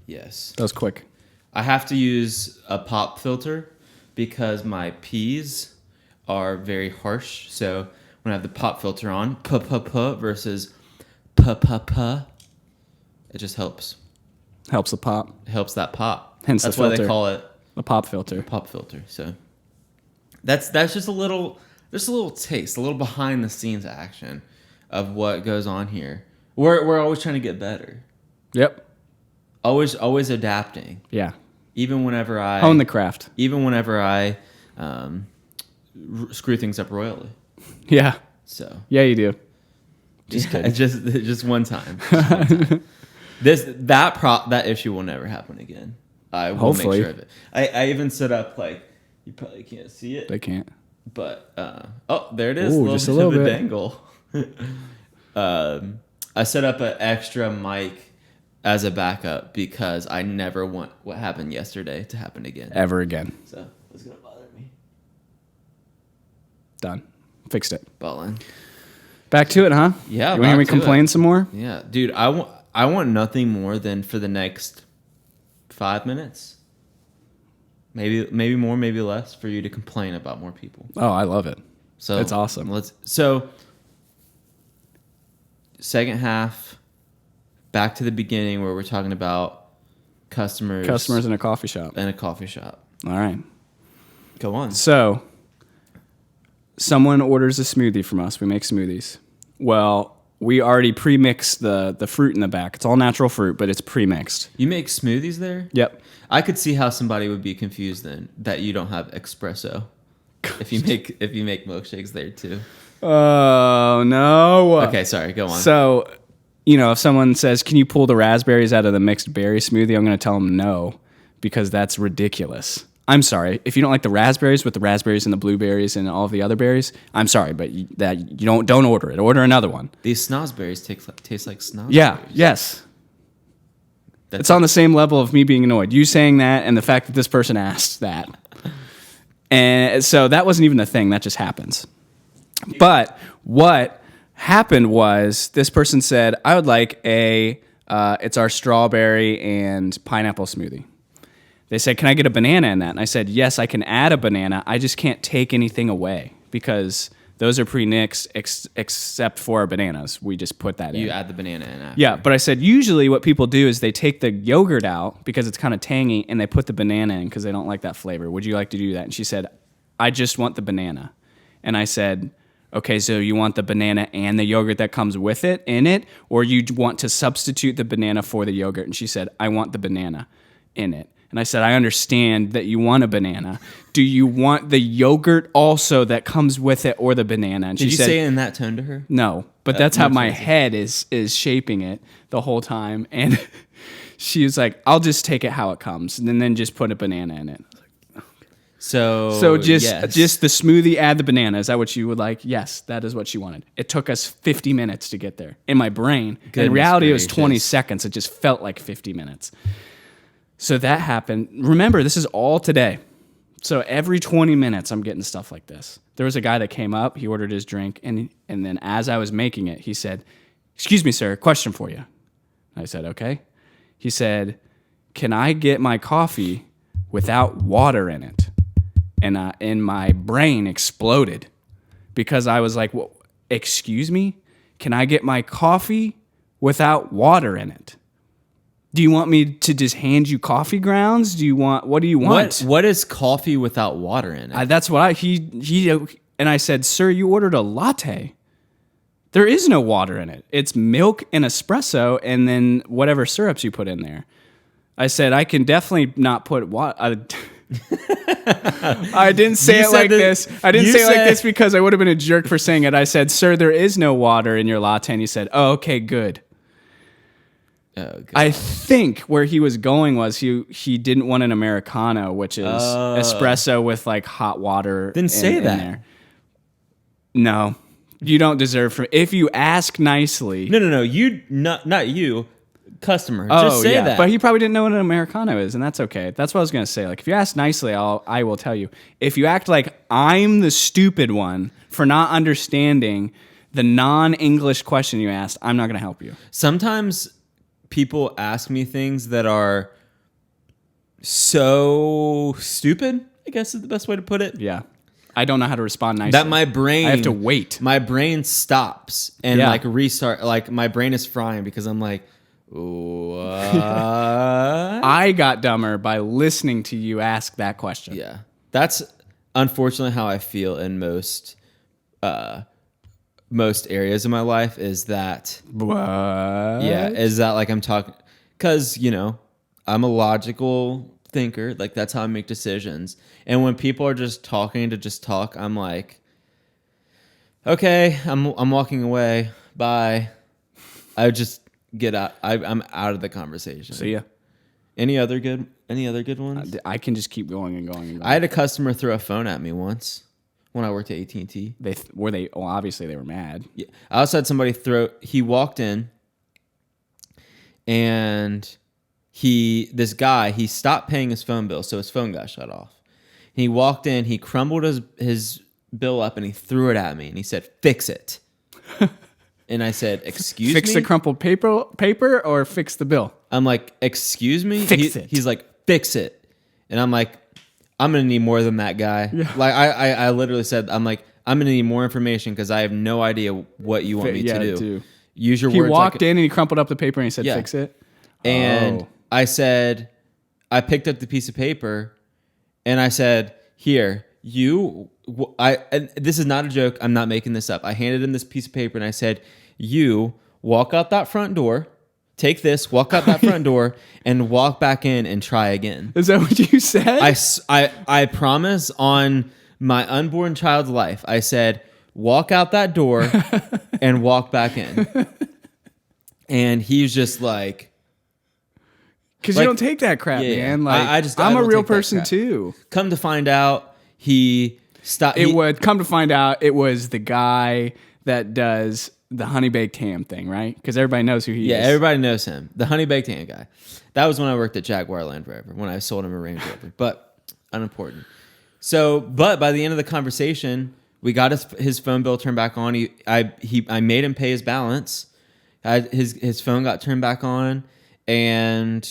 Speaker 2: Yes.
Speaker 1: That was quick.
Speaker 2: I have to use a pop filter because my P's are very harsh. So when I have the pop filter on, p versus p, it just helps.
Speaker 1: Helps the pop.
Speaker 2: It helps that pop.
Speaker 1: Hence
Speaker 2: that's
Speaker 1: the
Speaker 2: why
Speaker 1: filter.
Speaker 2: they call it
Speaker 1: The pop filter.
Speaker 2: pop filter. So that's just a little taste, a little behind the scenes action of what goes on here. We're always trying to get better.
Speaker 1: Yep.
Speaker 2: Always adapting.
Speaker 1: Yeah.
Speaker 2: Even whenever I
Speaker 1: Hone the craft.
Speaker 2: Even whenever I screw things up royally.
Speaker 1: Yeah.
Speaker 2: So
Speaker 1: Yeah, you do. Just kidding.
Speaker 2: Just one time. Just one time. That issue will never happen again. I will
Speaker 1: Hopefully.
Speaker 2: make sure of it. I even set up like you probably can't see it.
Speaker 1: They can't.
Speaker 2: But there it is.
Speaker 1: Ooh, just a little
Speaker 2: bit of
Speaker 1: bit.
Speaker 2: dangle. I set up an extra mic as a backup because I never want what happened yesterday to happen again.
Speaker 1: Ever again.
Speaker 2: So it's gonna bother me.
Speaker 1: Done. Fixed it.
Speaker 2: Ballin'.
Speaker 1: Back to it, huh?
Speaker 2: Yeah.
Speaker 1: You want to hear me complain some more?
Speaker 2: Yeah, dude. I want nothing more than for the next 5 minutes. Maybe more, maybe less, for you to complain about more people.
Speaker 1: Oh, I love it.
Speaker 2: So
Speaker 1: it's awesome.
Speaker 2: Second half, back to the beginning where we're talking about customers
Speaker 1: in a coffee shop.
Speaker 2: in a coffee shop.
Speaker 1: All right.
Speaker 2: Go on.
Speaker 1: So, someone orders a smoothie from us. We make smoothies. Well, we already pre-mix the fruit in the back. It's all natural fruit, but it's pre-mixed.
Speaker 2: You make smoothies there?
Speaker 1: Yep.
Speaker 2: I could see how somebody would be confused then that you don't have espresso. If you make milkshakes there too.
Speaker 1: Oh, no.
Speaker 2: Okay, sorry. Go on.
Speaker 1: So, if someone says, "Can you pull the raspberries out of the mixed berry smoothie?" I'm going to tell them no, because that's ridiculous. I'm sorry. If you don't like the raspberries with the raspberries and the blueberries and all of the other berries, I'm sorry, but you don't order it. Order another one.
Speaker 2: These snozberries taste like snozberries.
Speaker 1: Yeah, yes. It's on the same level of me being annoyed. You saying that and the fact that this person asked that. And so that wasn't even a thing. That just happens. But what happened was this person said, "I would like it's our strawberry and pineapple smoothie." They said, "Can I get a banana in that?" And I said, "Yes, I can add a banana. I just can't take anything away because those are pre-mixed except for our bananas. We just put that in."
Speaker 2: You add the banana in after.
Speaker 1: Yeah, but I said usually what people do is they take the yogurt out because it's kind of tangy and they put the banana in because they don't like that flavor. Would you like to do that? And she said, "I just want the banana." And I said, "Okay, so you want the banana and the yogurt that comes with it in it, or you want to substitute the banana for the yogurt?" And she said, "I want the banana in it." And I said, "I understand that you want a banana. Do you want the yogurt also that comes with it or the banana?" And
Speaker 2: Did
Speaker 1: she
Speaker 2: you
Speaker 1: said,
Speaker 2: say it in that tone to her?
Speaker 1: "No," but that's how my
Speaker 2: sense.
Speaker 1: head is shaping it the whole time. And she was like, "I'll just take it how it comes and then just put a banana in it." So just the smoothie, add the banana. Is that what you would like? Yes, that is what she wanted. It took us 50 minutes to get there. In my brain, in reality, it was 20 seconds. It just felt like 50 minutes. So that happened. Remember, this is all today. So every 20 minutes, I'm getting stuff like this. There was a guy that came up. He ordered his drink, and then as I was making it, he said, "Excuse me, sir, question for you." I said, "Okay." He said, "Can I get my coffee without water in it?" And my brain exploded because I was like, "Well, excuse me? Can I get my coffee without water in it? Do you want me to just hand you coffee grounds? What do you want?"
Speaker 2: What is coffee without water in it?
Speaker 1: That's what and I said, "Sir, you ordered a latte. There is no water in it. It's milk and espresso and then whatever syrups you put in there." I said, "I can definitely not put water." I didn't say it like this. I didn't say it like this because I would have been a jerk for saying it. I said, "Sir, there is no water in your latte." And he said, "Oh, okay, good."
Speaker 2: Oh, God.
Speaker 1: I think where he was going was he didn't want an Americano, which is espresso with like hot water.
Speaker 2: Didn't say that.
Speaker 1: in there. No, you don't deserve if you ask nicely.
Speaker 2: No. You not you, customer. Just say that.
Speaker 1: But he probably didn't know what an Americano is, and that's okay. That's what I was gonna say. Like if you ask nicely, I will tell you. If you act like I'm the stupid one for not understanding the non-English question you asked, I'm not gonna help you.
Speaker 2: Sometimes people ask me things that are so stupid, I guess is the best way to put it.
Speaker 1: Yeah. I don't know how to respond nicely.
Speaker 2: That my brain...
Speaker 1: I have to wait.
Speaker 2: My brain stops and like restart. Like my brain is frying because I'm like, what?
Speaker 1: I got dumber by listening to you ask that question.
Speaker 2: Yeah. That's unfortunately how I feel in most areas of my life is that...
Speaker 1: What?
Speaker 2: Yeah, is that like I'm talking... Because, I'm a logical thinker. Like, that's how I make decisions. And when people are just talking to just talk, I'm like, okay, I'm walking away. Bye. I would just get out. I'm out of the conversation.
Speaker 1: See ya.
Speaker 2: Any other good ones?
Speaker 1: I can just keep going and going and going.
Speaker 2: I had a customer throw a phone at me once when I worked at AT&T.
Speaker 1: Well, obviously they were mad.
Speaker 2: Yeah. I also had somebody he walked in and he stopped paying his phone bill, so his phone got shut off. He walked in, he crumbled his bill up and he threw it at me and he said, "Fix it." And I said, "Excuse me?"
Speaker 1: Fix the crumpled paper or fix the bill?
Speaker 2: I'm like, "Excuse me?"
Speaker 1: Fix it.
Speaker 2: He's like, "Fix it." And I'm like, "I'm going to need more than that, guy."
Speaker 1: Yeah.
Speaker 2: Like I literally said, I'm like, "I'm going to need more information because I have no idea what you want me to do." Use your words.
Speaker 1: He walked in and he crumpled up the paper and he said, "Fix it."
Speaker 2: And I said, I picked up the piece of paper and I said, "Here, and this is not a joke. I'm not making this up. I handed him this piece of paper and I said, "You walk out that front door, take this, walk out that front door and walk back in and try again."
Speaker 1: Is that what you said?
Speaker 2: I promise on my unborn child's life, I said, "Walk out that door and walk back in." And he's just like,
Speaker 1: because you don't take that crap, man. Like I'm a real person too.
Speaker 2: Come to find out, he stopped.
Speaker 1: Come to find out, it was the guy that does the honey baked ham thing, right? Because everybody knows who he is.
Speaker 2: Yeah, everybody knows him. The honey baked ham guy. That was when I worked at Jaguar Land Rover, when I sold him a Range Rover. But unimportant. So, but by the end of the conversation, we got his phone bill turned back on. I made him pay his balance. His phone got turned back on, and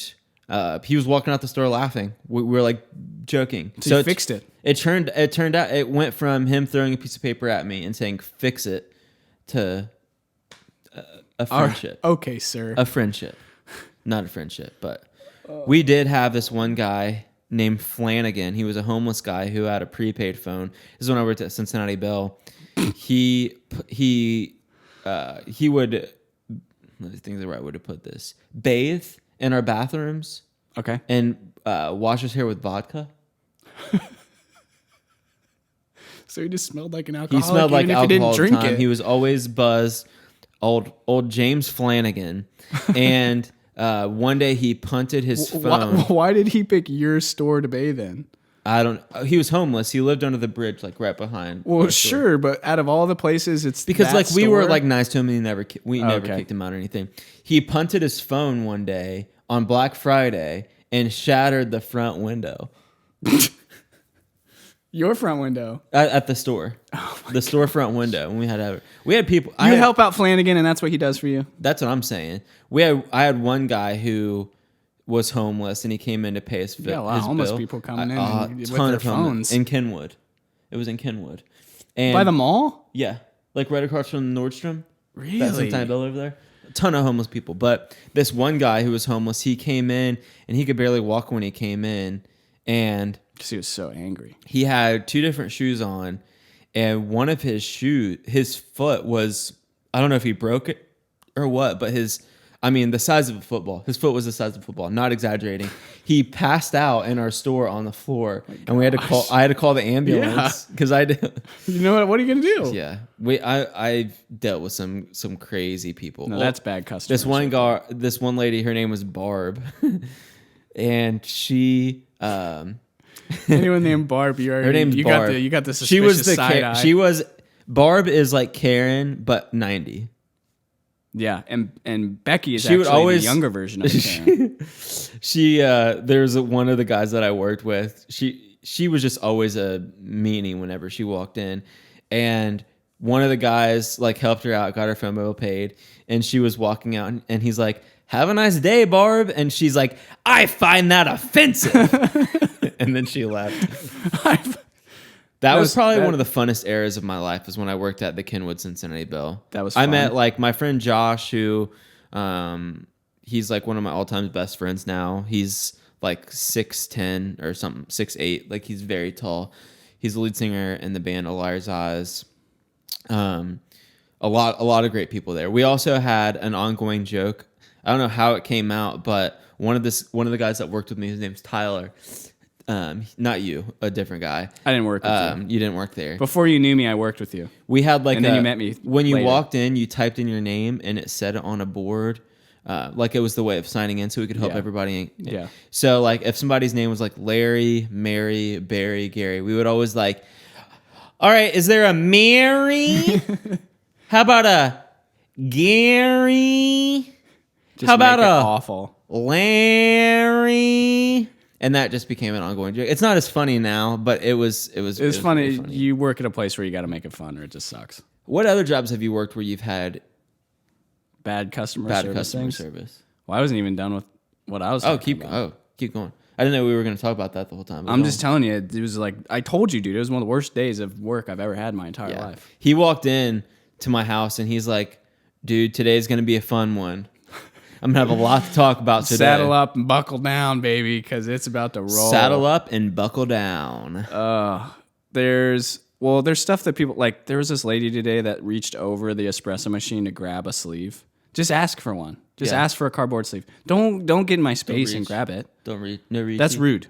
Speaker 2: he was walking out the store laughing. We were like joking.
Speaker 1: So he fixed it.
Speaker 2: It turned out it went from him throwing a piece of paper at me and saying "fix it" to a friendship.
Speaker 1: Okay, sir.
Speaker 2: A friendship, not a friendship, but we did have this one guy named Flanagan. He was a homeless guy who had a prepaid phone. This is when I worked at Cincinnati Bell. He would. I think the right way to put this: bathe in our bathrooms.
Speaker 1: Okay.
Speaker 2: And wash his hair with vodka.
Speaker 1: So he just smelled like an alcoholic.
Speaker 2: He smelled like alcohol
Speaker 1: if he didn't
Speaker 2: all the
Speaker 1: drink
Speaker 2: time.
Speaker 1: it.
Speaker 2: He was always buzzed. Old James Flanagan. And one day he punted his phone.
Speaker 1: Why did he pick your store to bathe in?
Speaker 2: He was homeless. He lived under the bridge, like right behind.
Speaker 1: Well, sure, but out of all the places, it's
Speaker 2: because
Speaker 1: that
Speaker 2: we were
Speaker 1: store?
Speaker 2: like nice to him, and never kicked him out or anything. He punted his phone one day on Black Friday and shattered the front window.
Speaker 1: Your front window
Speaker 2: at the store, the storefront window. And we had people.
Speaker 1: You help out Flanagan, and that's what he does for you.
Speaker 2: That's what I'm saying. I had one guy who was homeless, and he came in to pay his bill.
Speaker 1: Yeah, a lot of homeless people coming in with
Speaker 2: ton
Speaker 1: their
Speaker 2: of
Speaker 1: phones
Speaker 2: in Kenwood. It was in Kenwood, and
Speaker 1: by the mall.
Speaker 2: Yeah, like right across from Nordstrom.
Speaker 1: Really?
Speaker 2: That's Cincinnati Bell over there. A ton of homeless people, but this one guy who was homeless, he came in and he could barely walk when he came in, and
Speaker 1: because he was so angry.
Speaker 2: He had two different shoes on, and one of his foot was, I don't know if he broke it or what, but the size of a football. His foot was the size of a football, not exaggerating. He passed out in our store on the floor, and I had to call the ambulance because I did.
Speaker 1: You know what are you gonna do?
Speaker 2: Yeah, I've dealt with some crazy people.
Speaker 1: No, that's bad customers.
Speaker 2: This one lady, her name was Barb, and she.
Speaker 1: Anyone named Barb,
Speaker 2: her name's Barb.
Speaker 1: You got the suspicious side eye.
Speaker 2: Barb is like Karen, but 90.
Speaker 1: Yeah, and Becky is actually the younger version of Karen.
Speaker 2: There's one of the guys that I worked with. She was just always a meanie whenever she walked in, and one of the guys like helped her out, got her phone bill paid, and she was walking out, and he's like, "Have a nice day, Barb," and she's like, "I find that offensive," and then she left. That was probably one of the funnest eras of my life, is when I worked at the Kenwood Cincinnati Bell.
Speaker 1: That was fun.
Speaker 2: I met like my friend Josh, who he's like one of my all-time best friends now. He's like 6'10" or something, 6'8". Like he's very tall. He's the lead singer in the band A Liar's Eyes. A lot of great people there. We also had an ongoing joke. I don't know how it came out, but one of the guys that worked with me, his name's Tyler. Not you, a different guy.
Speaker 1: I didn't work with you.
Speaker 2: You didn't work there.
Speaker 1: Before you knew me, I worked with you.
Speaker 2: We had like
Speaker 1: And then you met me
Speaker 2: when you
Speaker 1: later.
Speaker 2: walked in, you typed in your name and it said it on a board. Like it was the way of signing in so we could help
Speaker 1: Yeah.
Speaker 2: everybody.
Speaker 1: Yeah.
Speaker 2: So like if somebody's name was like Larry, Mary, Barry, Gary, we would always like, all right, is there a Mary? How about a Gary?
Speaker 1: Just
Speaker 2: How about
Speaker 1: make it
Speaker 2: a
Speaker 1: awful?
Speaker 2: Larry? And that just became an ongoing joke. It's not as funny now, but it was
Speaker 1: Funny.
Speaker 2: really funny.
Speaker 1: You work at a place where you got to make it fun, or it just sucks.
Speaker 2: What other jobs have you worked where you've had
Speaker 1: Bad customer
Speaker 2: bad
Speaker 1: service.
Speaker 2: customer
Speaker 1: things?
Speaker 2: service?
Speaker 1: Well, I wasn't even done with what I was. talking about.
Speaker 2: Keep going. I didn't know we were going to talk about that the whole time.
Speaker 1: I'm just telling you, it was like I told you, dude. It was one of the worst days of work I've ever had in my entire life.
Speaker 2: He walked in to my house and he's like, "Dude, today's going to be a fun one. I'm going to have a lot to talk about today.
Speaker 1: Saddle up and buckle down, baby, because it's about to roll.
Speaker 2: Saddle up and buckle down."
Speaker 1: There's stuff that people like. There was this lady today that reached over the espresso machine to grab a sleeve. Just ask for one. Just ask for a cardboard sleeve. Don't get in my space and
Speaker 2: reach.
Speaker 1: grab it.
Speaker 2: Don't read. No read.
Speaker 1: That's rude.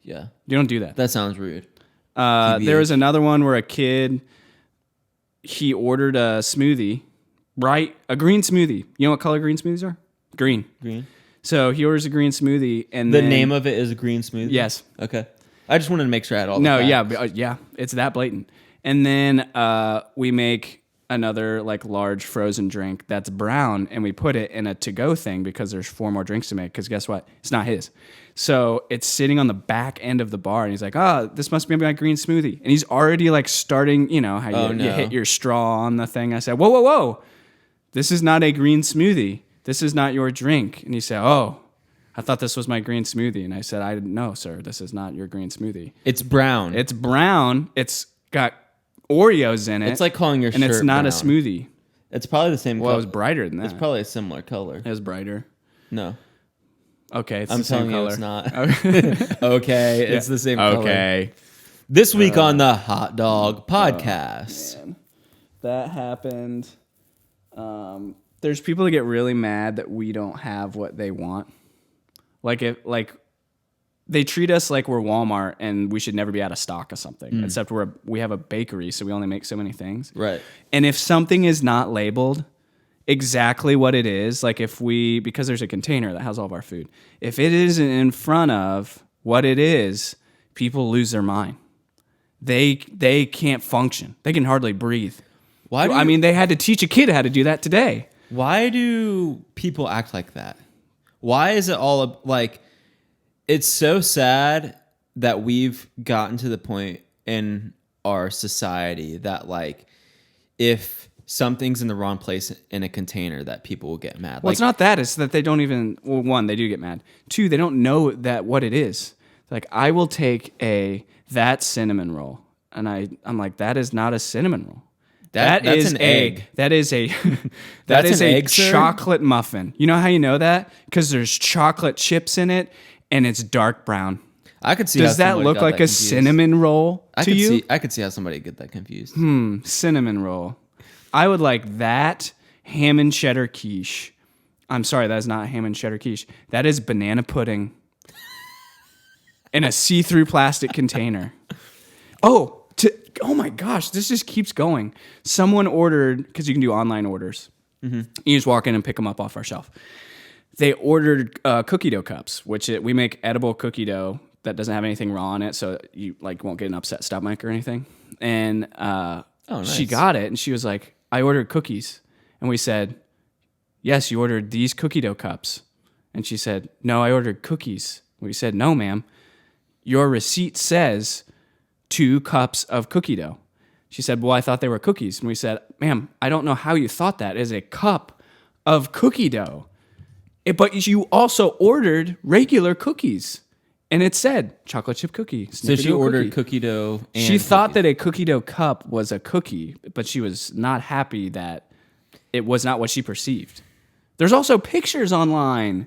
Speaker 2: Yeah.
Speaker 1: You don't do that.
Speaker 2: That sounds rude.
Speaker 1: There was another one where a kid, he ordered a smoothie, a green smoothie. You know what color green smoothies are? Green.
Speaker 2: Green.
Speaker 1: So he orders a green smoothie, and
Speaker 2: The
Speaker 1: then,
Speaker 2: name of it is Green Smoothie?
Speaker 1: Yes.
Speaker 2: Okay. I just wanted to make sure I had all
Speaker 1: No,
Speaker 2: the
Speaker 1: yeah,
Speaker 2: facts.
Speaker 1: yeah, it's that blatant. And then we make another like large frozen drink that's brown, and we put it in a to-go thing because there's 4 more drinks to make. Because guess what? It's not his. So it's sitting on the back end of the bar, and he's like, "Oh, this must be my green smoothie." And he's already like starting, you know, how you hit your straw on the thing. I said, "Whoa, whoa, whoa! This is not a green smoothie. This is not your drink." And he said, "Oh, I thought this was my green smoothie." And I said, "No, sir, this is not your green smoothie.
Speaker 2: It's brown.
Speaker 1: It's brown. It's got Oreos in it.
Speaker 2: It's like calling your
Speaker 1: and
Speaker 2: shirt
Speaker 1: it's not
Speaker 2: brown.
Speaker 1: a smoothie."
Speaker 2: It's probably the same
Speaker 1: Well, it
Speaker 2: color.
Speaker 1: was brighter than that.
Speaker 2: It's probably a similar color.
Speaker 1: It was brighter.
Speaker 2: No.
Speaker 1: Okay, it's
Speaker 2: I'm
Speaker 1: the same
Speaker 2: telling you
Speaker 1: color.
Speaker 2: it's not. Okay, it's the same color.
Speaker 1: Okay.
Speaker 2: This week on the Hot Dog Podcast.
Speaker 1: Man. That happened. There's people that get really mad that we don't have what they want. Like they treat us like we're Walmart and we should never be out of stock of something. Except we have a bakery, so we only make so many things.
Speaker 2: Right.
Speaker 1: And if something is not labeled exactly what it is, like because there's a container that has all of our food, if it isn't in front of what it is, people lose their mind. They can't function. They can hardly breathe. They had to teach a kid how to do that today.
Speaker 2: Why do people act like that? Why is it all like? It's so sad that we've gotten to the point in our society that like if something's in the wrong place in a container that people will get mad.
Speaker 1: Well, it's not that. It's that they don't even, well, 1, they do get mad. 2, they don't know what it is. Like, I will take that cinnamon roll, and I'm like, that is not a cinnamon roll.
Speaker 2: That's an egg.
Speaker 1: That is a
Speaker 2: That's
Speaker 1: is
Speaker 2: an
Speaker 1: a
Speaker 2: egg, sir?
Speaker 1: chocolate muffin. You know how you know that? Because there's chocolate chips in it, and it's dark brown.
Speaker 2: I could see.
Speaker 1: Does
Speaker 2: how
Speaker 1: that
Speaker 2: somebody
Speaker 1: look
Speaker 2: got
Speaker 1: like
Speaker 2: that
Speaker 1: a
Speaker 2: confused.
Speaker 1: cinnamon roll to you?
Speaker 2: I could see how somebody get that confused.
Speaker 1: Cinnamon roll. I would like that ham and cheddar quiche. I'm sorry, that is not ham and cheddar quiche. That is banana pudding in a see-through plastic container. Oh my gosh, this just keeps going. Someone ordered, because you can do online orders. You just walk in and pick them up off our shelf. They ordered cookie dough cups, which we make edible cookie dough that doesn't have anything raw in it, so you like won't get an upset stomach or anything. And
Speaker 2: nice.
Speaker 1: She got it, and she was like, "I ordered cookies." And we said, "Yes, you ordered these cookie dough cups." And she said, "No, I ordered cookies." We said, "No, ma'am. Your receipt says 2 cups of cookie dough." She said, "Well, I thought they were cookies." And we said, "Ma'am, I don't know how you thought that. It is a cup of cookie dough. But you also ordered regular cookies." And it said chocolate chip cookie.
Speaker 2: So she ordered cookie dough. And
Speaker 1: She thought that a cookie dough cup was a cookie, but she was not happy that it was not what she perceived. There's also pictures online,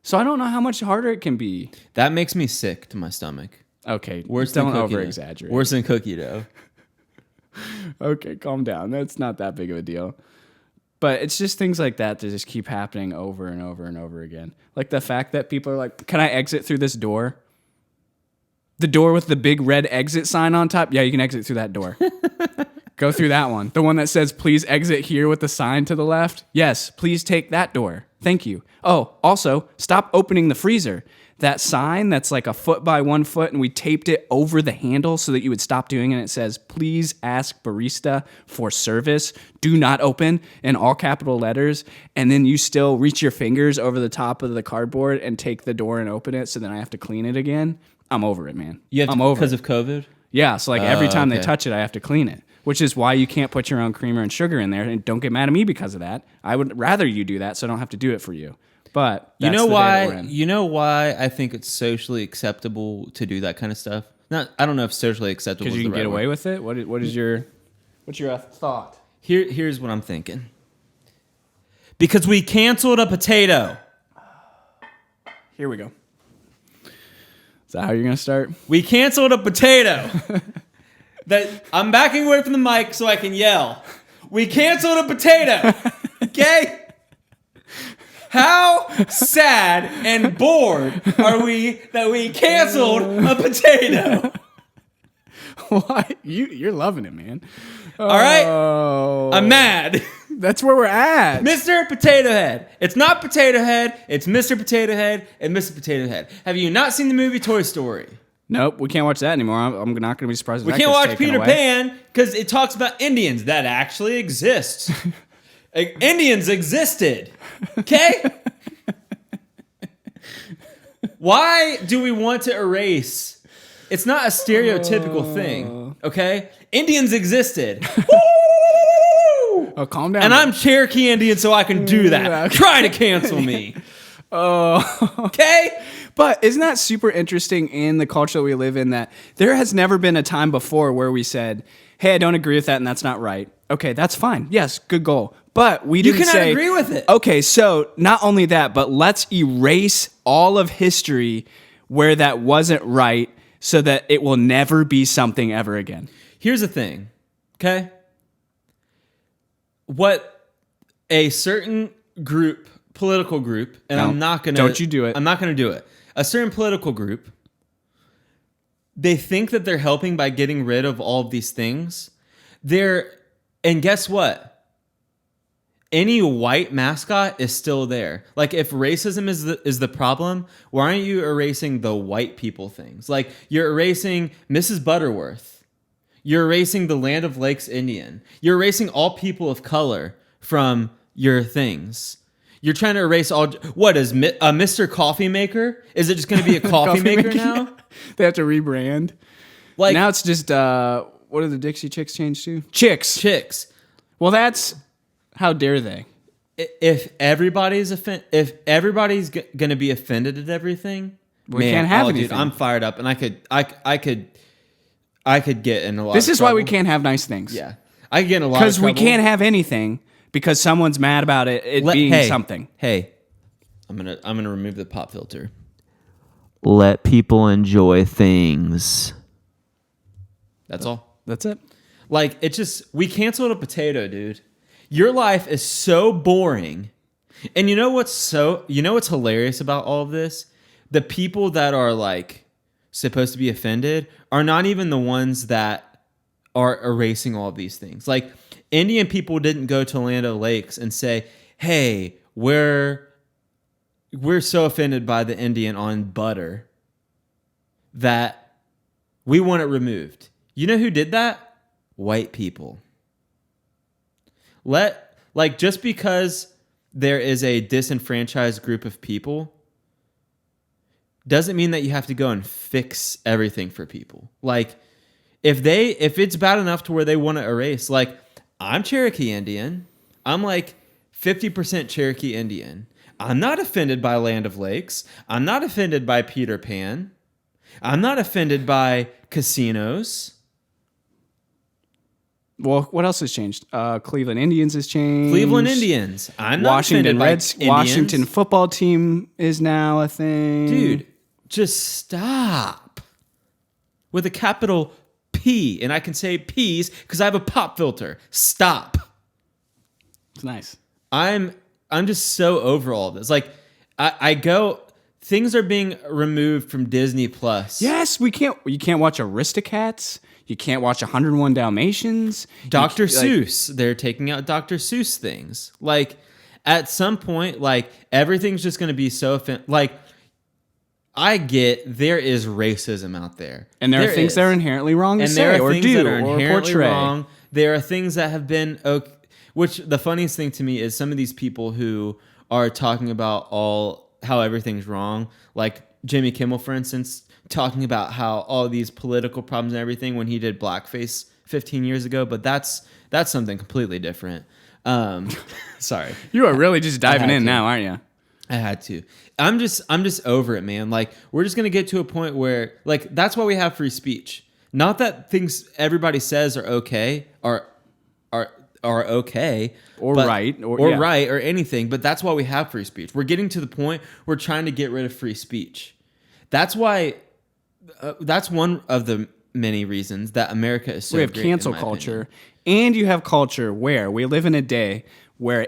Speaker 1: so I don't know how much harder it can be.
Speaker 2: that makes me sick to my stomach.
Speaker 1: Okay,
Speaker 2: Worse than
Speaker 1: don't
Speaker 2: cookie dough.
Speaker 1: over-exaggerate.
Speaker 2: Worse than cookie dough.
Speaker 1: Okay, calm down. That's not that big of a deal. But it's just things like that just keep happening over and over and over again. Like the fact that people are like, "Can I exit through this door?" The door with the big red exit sign on top? Yeah, you can exit through that door. Go through that one. The one that says, please exit here with the sign to the left? Yes, please take that door. Thank you. Oh, also, stop opening the freezer. That sign that's like a foot by 1 foot, and we taped it over the handle so that you would stop doing it. And it says, please ask barista for service. Do not open, in all capital letters. And then you still reach your fingers over the top of the cardboard and take the door and open it. So then I have to clean it again. I'm over it, man. I'm over
Speaker 2: because
Speaker 1: it.
Speaker 2: of COVID?
Speaker 1: Yeah, so like every time
Speaker 2: okay.
Speaker 1: they touch it, I have to clean it, which is why you can't put your own creamer and sugar in there. And don't get mad at me because of that. I would rather you do that so I don't have to do it for you. But that's
Speaker 2: you know
Speaker 1: the day that we're
Speaker 2: why?
Speaker 1: in.
Speaker 2: You know why I think it's socially acceptable to do that kind of stuff? I don't know if socially acceptable is
Speaker 1: Because
Speaker 2: the
Speaker 1: you can
Speaker 2: right
Speaker 1: get away
Speaker 2: word.
Speaker 1: with it? What's your thought?
Speaker 2: Here's what I'm thinking. Because we canceled a potato.
Speaker 1: Here we go. Is that how you're going to start?
Speaker 2: We canceled a potato. That I'm backing away from the mic so I can yell. We canceled a potato. Okay? How sad and bored are we that we canceled a potato?
Speaker 1: Why? You're loving it, man.
Speaker 2: All right?
Speaker 1: Oh,
Speaker 2: I'm mad.
Speaker 1: that's where we're at.
Speaker 2: Mr. Potato Head. It's not Potato Head. It's Mr. Potato Head and Mr. Potato Head. Have you not seen the movie Toy Story?
Speaker 1: Nope, we can't watch that anymore. I'm not going to be surprised if
Speaker 2: We
Speaker 1: that
Speaker 2: can't
Speaker 1: gets
Speaker 2: watch
Speaker 1: taken
Speaker 2: Peter
Speaker 1: away.
Speaker 2: Pan because it talks about Indians that actually exist. Indians existed. Okay? Why do we want to erase? It's not a stereotypical thing. Okay? Indians existed. Woo!
Speaker 1: Oh, calm down.
Speaker 2: And I'm Cherokee Indian, so I can do that.
Speaker 1: Okay.
Speaker 2: Try to cancel me.
Speaker 1: Oh.
Speaker 2: Okay?
Speaker 1: But isn't that super interesting in the culture that we live in that there has never been a time before where we said, hey, I don't agree with that and that's not right. Okay, that's fine. Yes, good goal. But we didn't
Speaker 2: cannot
Speaker 1: say,
Speaker 2: agree with it.
Speaker 1: Okay, so not only that, but let's erase all of history where that wasn't right so that it will never be something ever again.
Speaker 2: Here's the thing, okay? What a certain group, political group, and
Speaker 1: No,
Speaker 2: I'm not going to...
Speaker 1: don't you do it.
Speaker 2: I'm not going to do it. A certain political group, they think that they're helping by getting rid of all of these things. And guess what? Any white mascot is still there. Like, if racism is the problem, why aren't you erasing the white people things? Like, you're erasing Mrs. Butterworth. You're erasing the Land of Lakes Indian. You're erasing all people of color from your things. You're trying to erase all... What is Mr. Coffee Maker? Is it just going to be a coffee maker now?
Speaker 1: They have to rebrand.
Speaker 2: Like,
Speaker 1: Now it's just, what do the Dixie Chicks change to? Chicks. Well, that's... How dare they?
Speaker 2: if everybody's going to be offended at everything,
Speaker 1: We can't have anything.
Speaker 2: Dude, I'm fired up, and I could get in a lot.
Speaker 1: This
Speaker 2: of
Speaker 1: is why we
Speaker 2: trouble.
Speaker 1: can't have nice things.
Speaker 2: Yeah, I could get in a lot
Speaker 1: Because
Speaker 2: of
Speaker 1: we
Speaker 2: trouble.
Speaker 1: can't have anything because someone's mad about it being something.
Speaker 2: Hey, I'm gonna remove the pop filter. Let people enjoy things. That's all.
Speaker 1: That's it.
Speaker 2: Like, it's just, we canceled a potato, dude. Your life is so boring. And you know what's hilarious about all of this? The people that are like supposed to be offended are not even the ones that are erasing all of these things. Like, Indian people didn't go to Land O'Lakes and say, hey, we're so offended by the Indian on butter that we want it removed. You know who did that? White people. Just because there is a disenfranchised group of people doesn't mean that you have to go and fix everything for people. Like, if it's bad enough to where they want to erase, like, I'm Cherokee Indian. I'm like 50% Cherokee Indian. I'm not offended by Land of Lakes. I'm not offended by Peter Pan. I'm not offended by casinos.
Speaker 1: Well, what else has changed? Cleveland Indians has changed.
Speaker 2: Cleveland Indians. I'm not offended by Indians.
Speaker 1: Washington football team is now a thing.
Speaker 2: Dude, just stop. With a capital P, and I can say P's because I have a pop filter. Stop.
Speaker 1: It's nice.
Speaker 2: I'm just so over all this. Like, I go things are being removed from Disney Plus.
Speaker 1: Yes, we can't. You can't watch Aristocats. You can't watch 101 Dalmatians.
Speaker 2: Dr.
Speaker 1: You, like,
Speaker 2: Seuss. They're taking out Dr. Seuss things. Like, at some point, like, everything's just going to be so... like, I get there is racism out there.
Speaker 1: And there are things that are inherently wrong to
Speaker 2: and there
Speaker 1: say
Speaker 2: are
Speaker 1: or
Speaker 2: things
Speaker 1: do
Speaker 2: that are
Speaker 1: or
Speaker 2: inherently
Speaker 1: portray.
Speaker 2: wrong. There are things that have been... okay, which, the funniest thing to me is some of these people who are talking about how everything's wrong. Like, Jimmy Kimmel, for instance, talking about how all these political problems and everything when he did blackface 15 years ago, but that's something completely different. Sorry.
Speaker 1: You are really just diving in now, aren't you?
Speaker 2: I had to. I'm just over it, man. Like, we're just going to get to a point where, like, that's why we have free speech. Not that things everybody says are okay are okay
Speaker 1: or
Speaker 2: but,
Speaker 1: right
Speaker 2: or right or anything, but that's why we have free speech. We're getting to the point we're trying to get rid of free speech. That's why that's one of the many reasons that America is so
Speaker 1: we have
Speaker 2: great,
Speaker 1: cancel
Speaker 2: in my
Speaker 1: culture,
Speaker 2: opinion.
Speaker 1: and you have culture where we live in a day where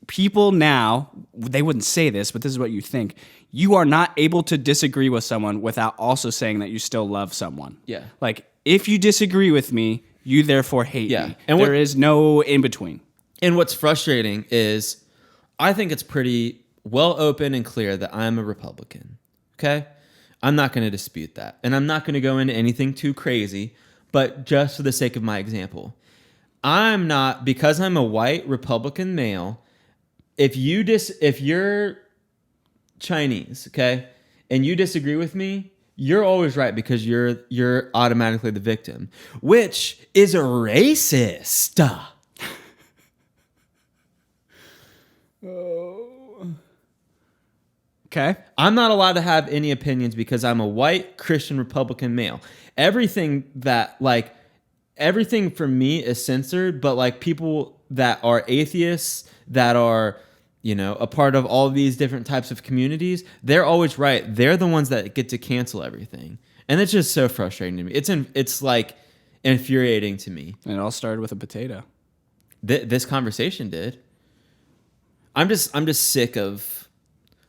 Speaker 1: people now, they wouldn't say this, but this is what you think. You are not able to disagree with someone without also saying that you still love someone.
Speaker 2: Yeah.
Speaker 1: Like, if you disagree with me, you therefore hate me.
Speaker 2: And
Speaker 1: there is no in between.
Speaker 2: And what's frustrating is I think it's pretty well open and clear that I'm a Republican. Okay? I'm not going to dispute that. And I'm not going to go into anything too crazy, but just for the sake of my example, I'm not, because I'm a white Republican male, if you're Chinese, okay, and you disagree with me, you're always right because you're automatically the victim, which is a racist.
Speaker 1: Okay.
Speaker 2: I'm not allowed to have any opinions because I'm a white Christian Republican male. Everything for me is censored, but like people that are atheists, that are, a part of all these different types of communities, they're always right. They're the ones that get to cancel everything. And it's just so frustrating to me. It's like infuriating to me.
Speaker 1: And it all started with a potato.
Speaker 2: This conversation did. I'm just sick of,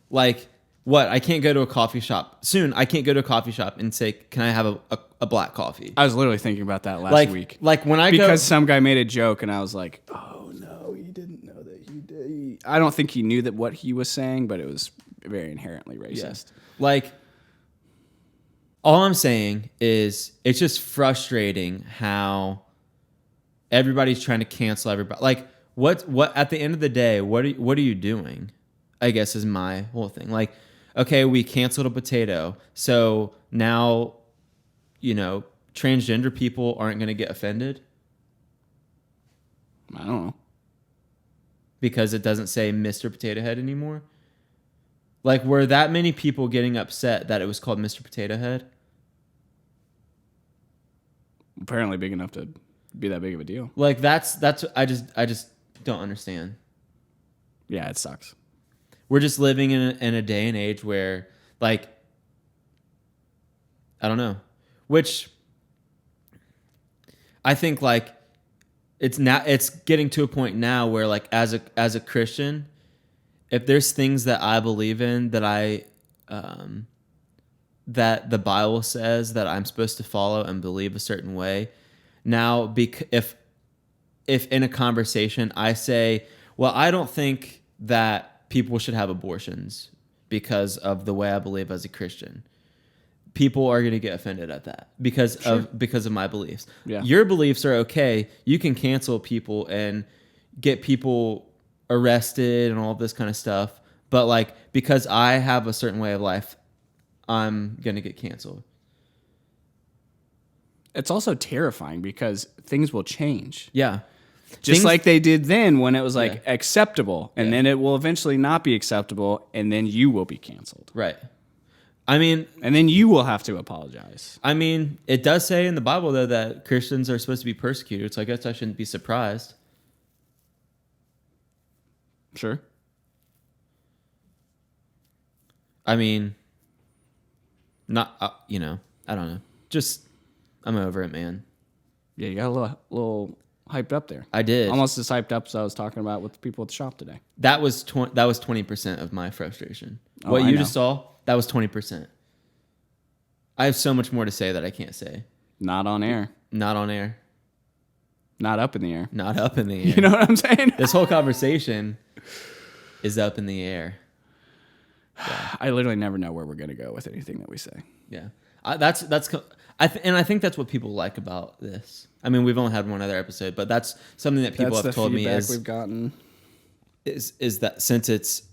Speaker 2: like, what? I can't go to a coffee shop. Soon, I can't go to a coffee shop and say, can I have a black coffee?
Speaker 1: I was literally thinking about that last week.
Speaker 2: Like when
Speaker 1: because some guy made a joke and I was like, oh no, he didn't know that he did. I don't think he knew that what he was saying, but it was very inherently racist.
Speaker 2: Yeah. Like, all I'm saying is it's just frustrating how everybody's trying to cancel everybody. Like, what at the end of the day, what are you doing? I guess is my whole thing. Like, okay, we canceled a potato, so now, transgender people aren't going to get offended?
Speaker 1: I don't know.
Speaker 2: Because it doesn't say Mr. Potato Head anymore? Like, were that many people getting upset that it was called Mr. Potato Head?
Speaker 1: Apparently big enough to be that big of a deal.
Speaker 2: Like, that's I just don't understand.
Speaker 1: Yeah, it sucks.
Speaker 2: We're just living in a day and age where, like, I don't know, which I think, like, it's getting to a point now where, like, as a Christian, if there's things that I believe in that that the Bible says that I'm supposed to follow and believe a certain way, now if in a conversation I say, well, I don't think that people should have abortions because of the way I believe as a Christian, people are going to get offended at that because of my beliefs.
Speaker 1: Yeah.
Speaker 2: Your beliefs are okay. You can cancel people and get people arrested and all this kind of stuff. But, like, because I have a certain way of life, I'm going to get canceled.
Speaker 1: It's also terrifying because things will change.
Speaker 2: Yeah.
Speaker 1: Just like they did then when it was like
Speaker 2: Yeah.
Speaker 1: acceptable, and then it will eventually not be acceptable, and then you will be canceled.
Speaker 2: Right. I mean,
Speaker 1: And then you will have to apologize.
Speaker 2: it does say in the Bible, though, that Christians are supposed to be persecuted, so I guess I shouldn't be surprised.
Speaker 1: Sure.
Speaker 2: I mean, not, I don't know. Just, I'm over it, man.
Speaker 1: Yeah, you got a little hyped up there.
Speaker 2: I did.
Speaker 1: Almost as hyped up as I was talking about with the people at the shop today.
Speaker 2: That was 20% of my frustration.
Speaker 1: Oh,
Speaker 2: What
Speaker 1: I
Speaker 2: you
Speaker 1: know.
Speaker 2: just saw, that was 20%. I have so much more to say that I can't say.
Speaker 1: Not on air.
Speaker 2: Not on air.
Speaker 1: Not up in the air.
Speaker 2: Not up in the air.
Speaker 1: You know what I'm saying?
Speaker 2: This whole conversation is up in the air. Yeah.
Speaker 1: I literally never know where we're going to go with anything that we say.
Speaker 2: Yeah. And I think that's what people like about this. I mean, we've only had one other episode, but that's something that people have told me
Speaker 1: we've gotten.
Speaker 2: is that since it's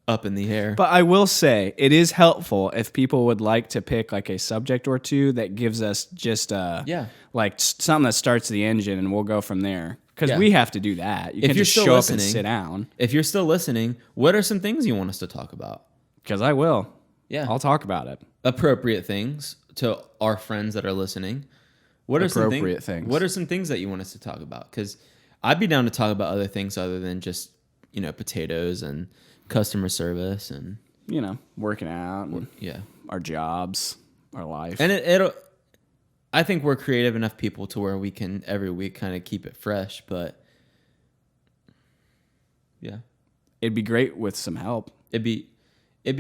Speaker 2: up in the air.
Speaker 1: But I will say it is helpful if people would like to pick like a subject or two that gives us just like something that starts the engine, and we'll go from there. Because we have to do that. You can't just show up and sit down.
Speaker 2: If you're still listening, what are some things you want us to talk about?
Speaker 1: Because I will.
Speaker 2: Yeah.
Speaker 1: I'll talk about it.
Speaker 2: Appropriate things to our friends that are listening. What are some things? What are some things that you want us to talk about? Because I'd be down to talk about other things other than just, potatoes and customer service and
Speaker 1: working out and our jobs, our life.
Speaker 2: And I think we're creative enough people to where we can every week kind of keep it fresh, but yeah.
Speaker 1: It'd be great with some help.
Speaker 2: It'd be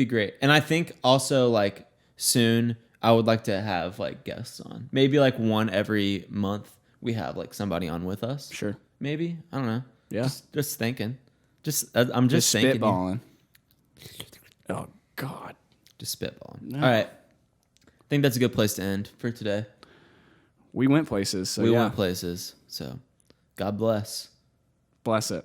Speaker 2: great. And I think also like soon I would like to have like guests on. Maybe like one every month we have like somebody on with us.
Speaker 1: Sure.
Speaker 2: Maybe. I don't know.
Speaker 1: Yeah.
Speaker 2: Just thinking. I'm just thinking.
Speaker 1: Spitballing. Oh God.
Speaker 2: Just spitballing.
Speaker 1: No.
Speaker 2: All right. I think that's a good place to end for today.
Speaker 1: We went places. So
Speaker 2: we went places. So God bless.
Speaker 1: Bless it.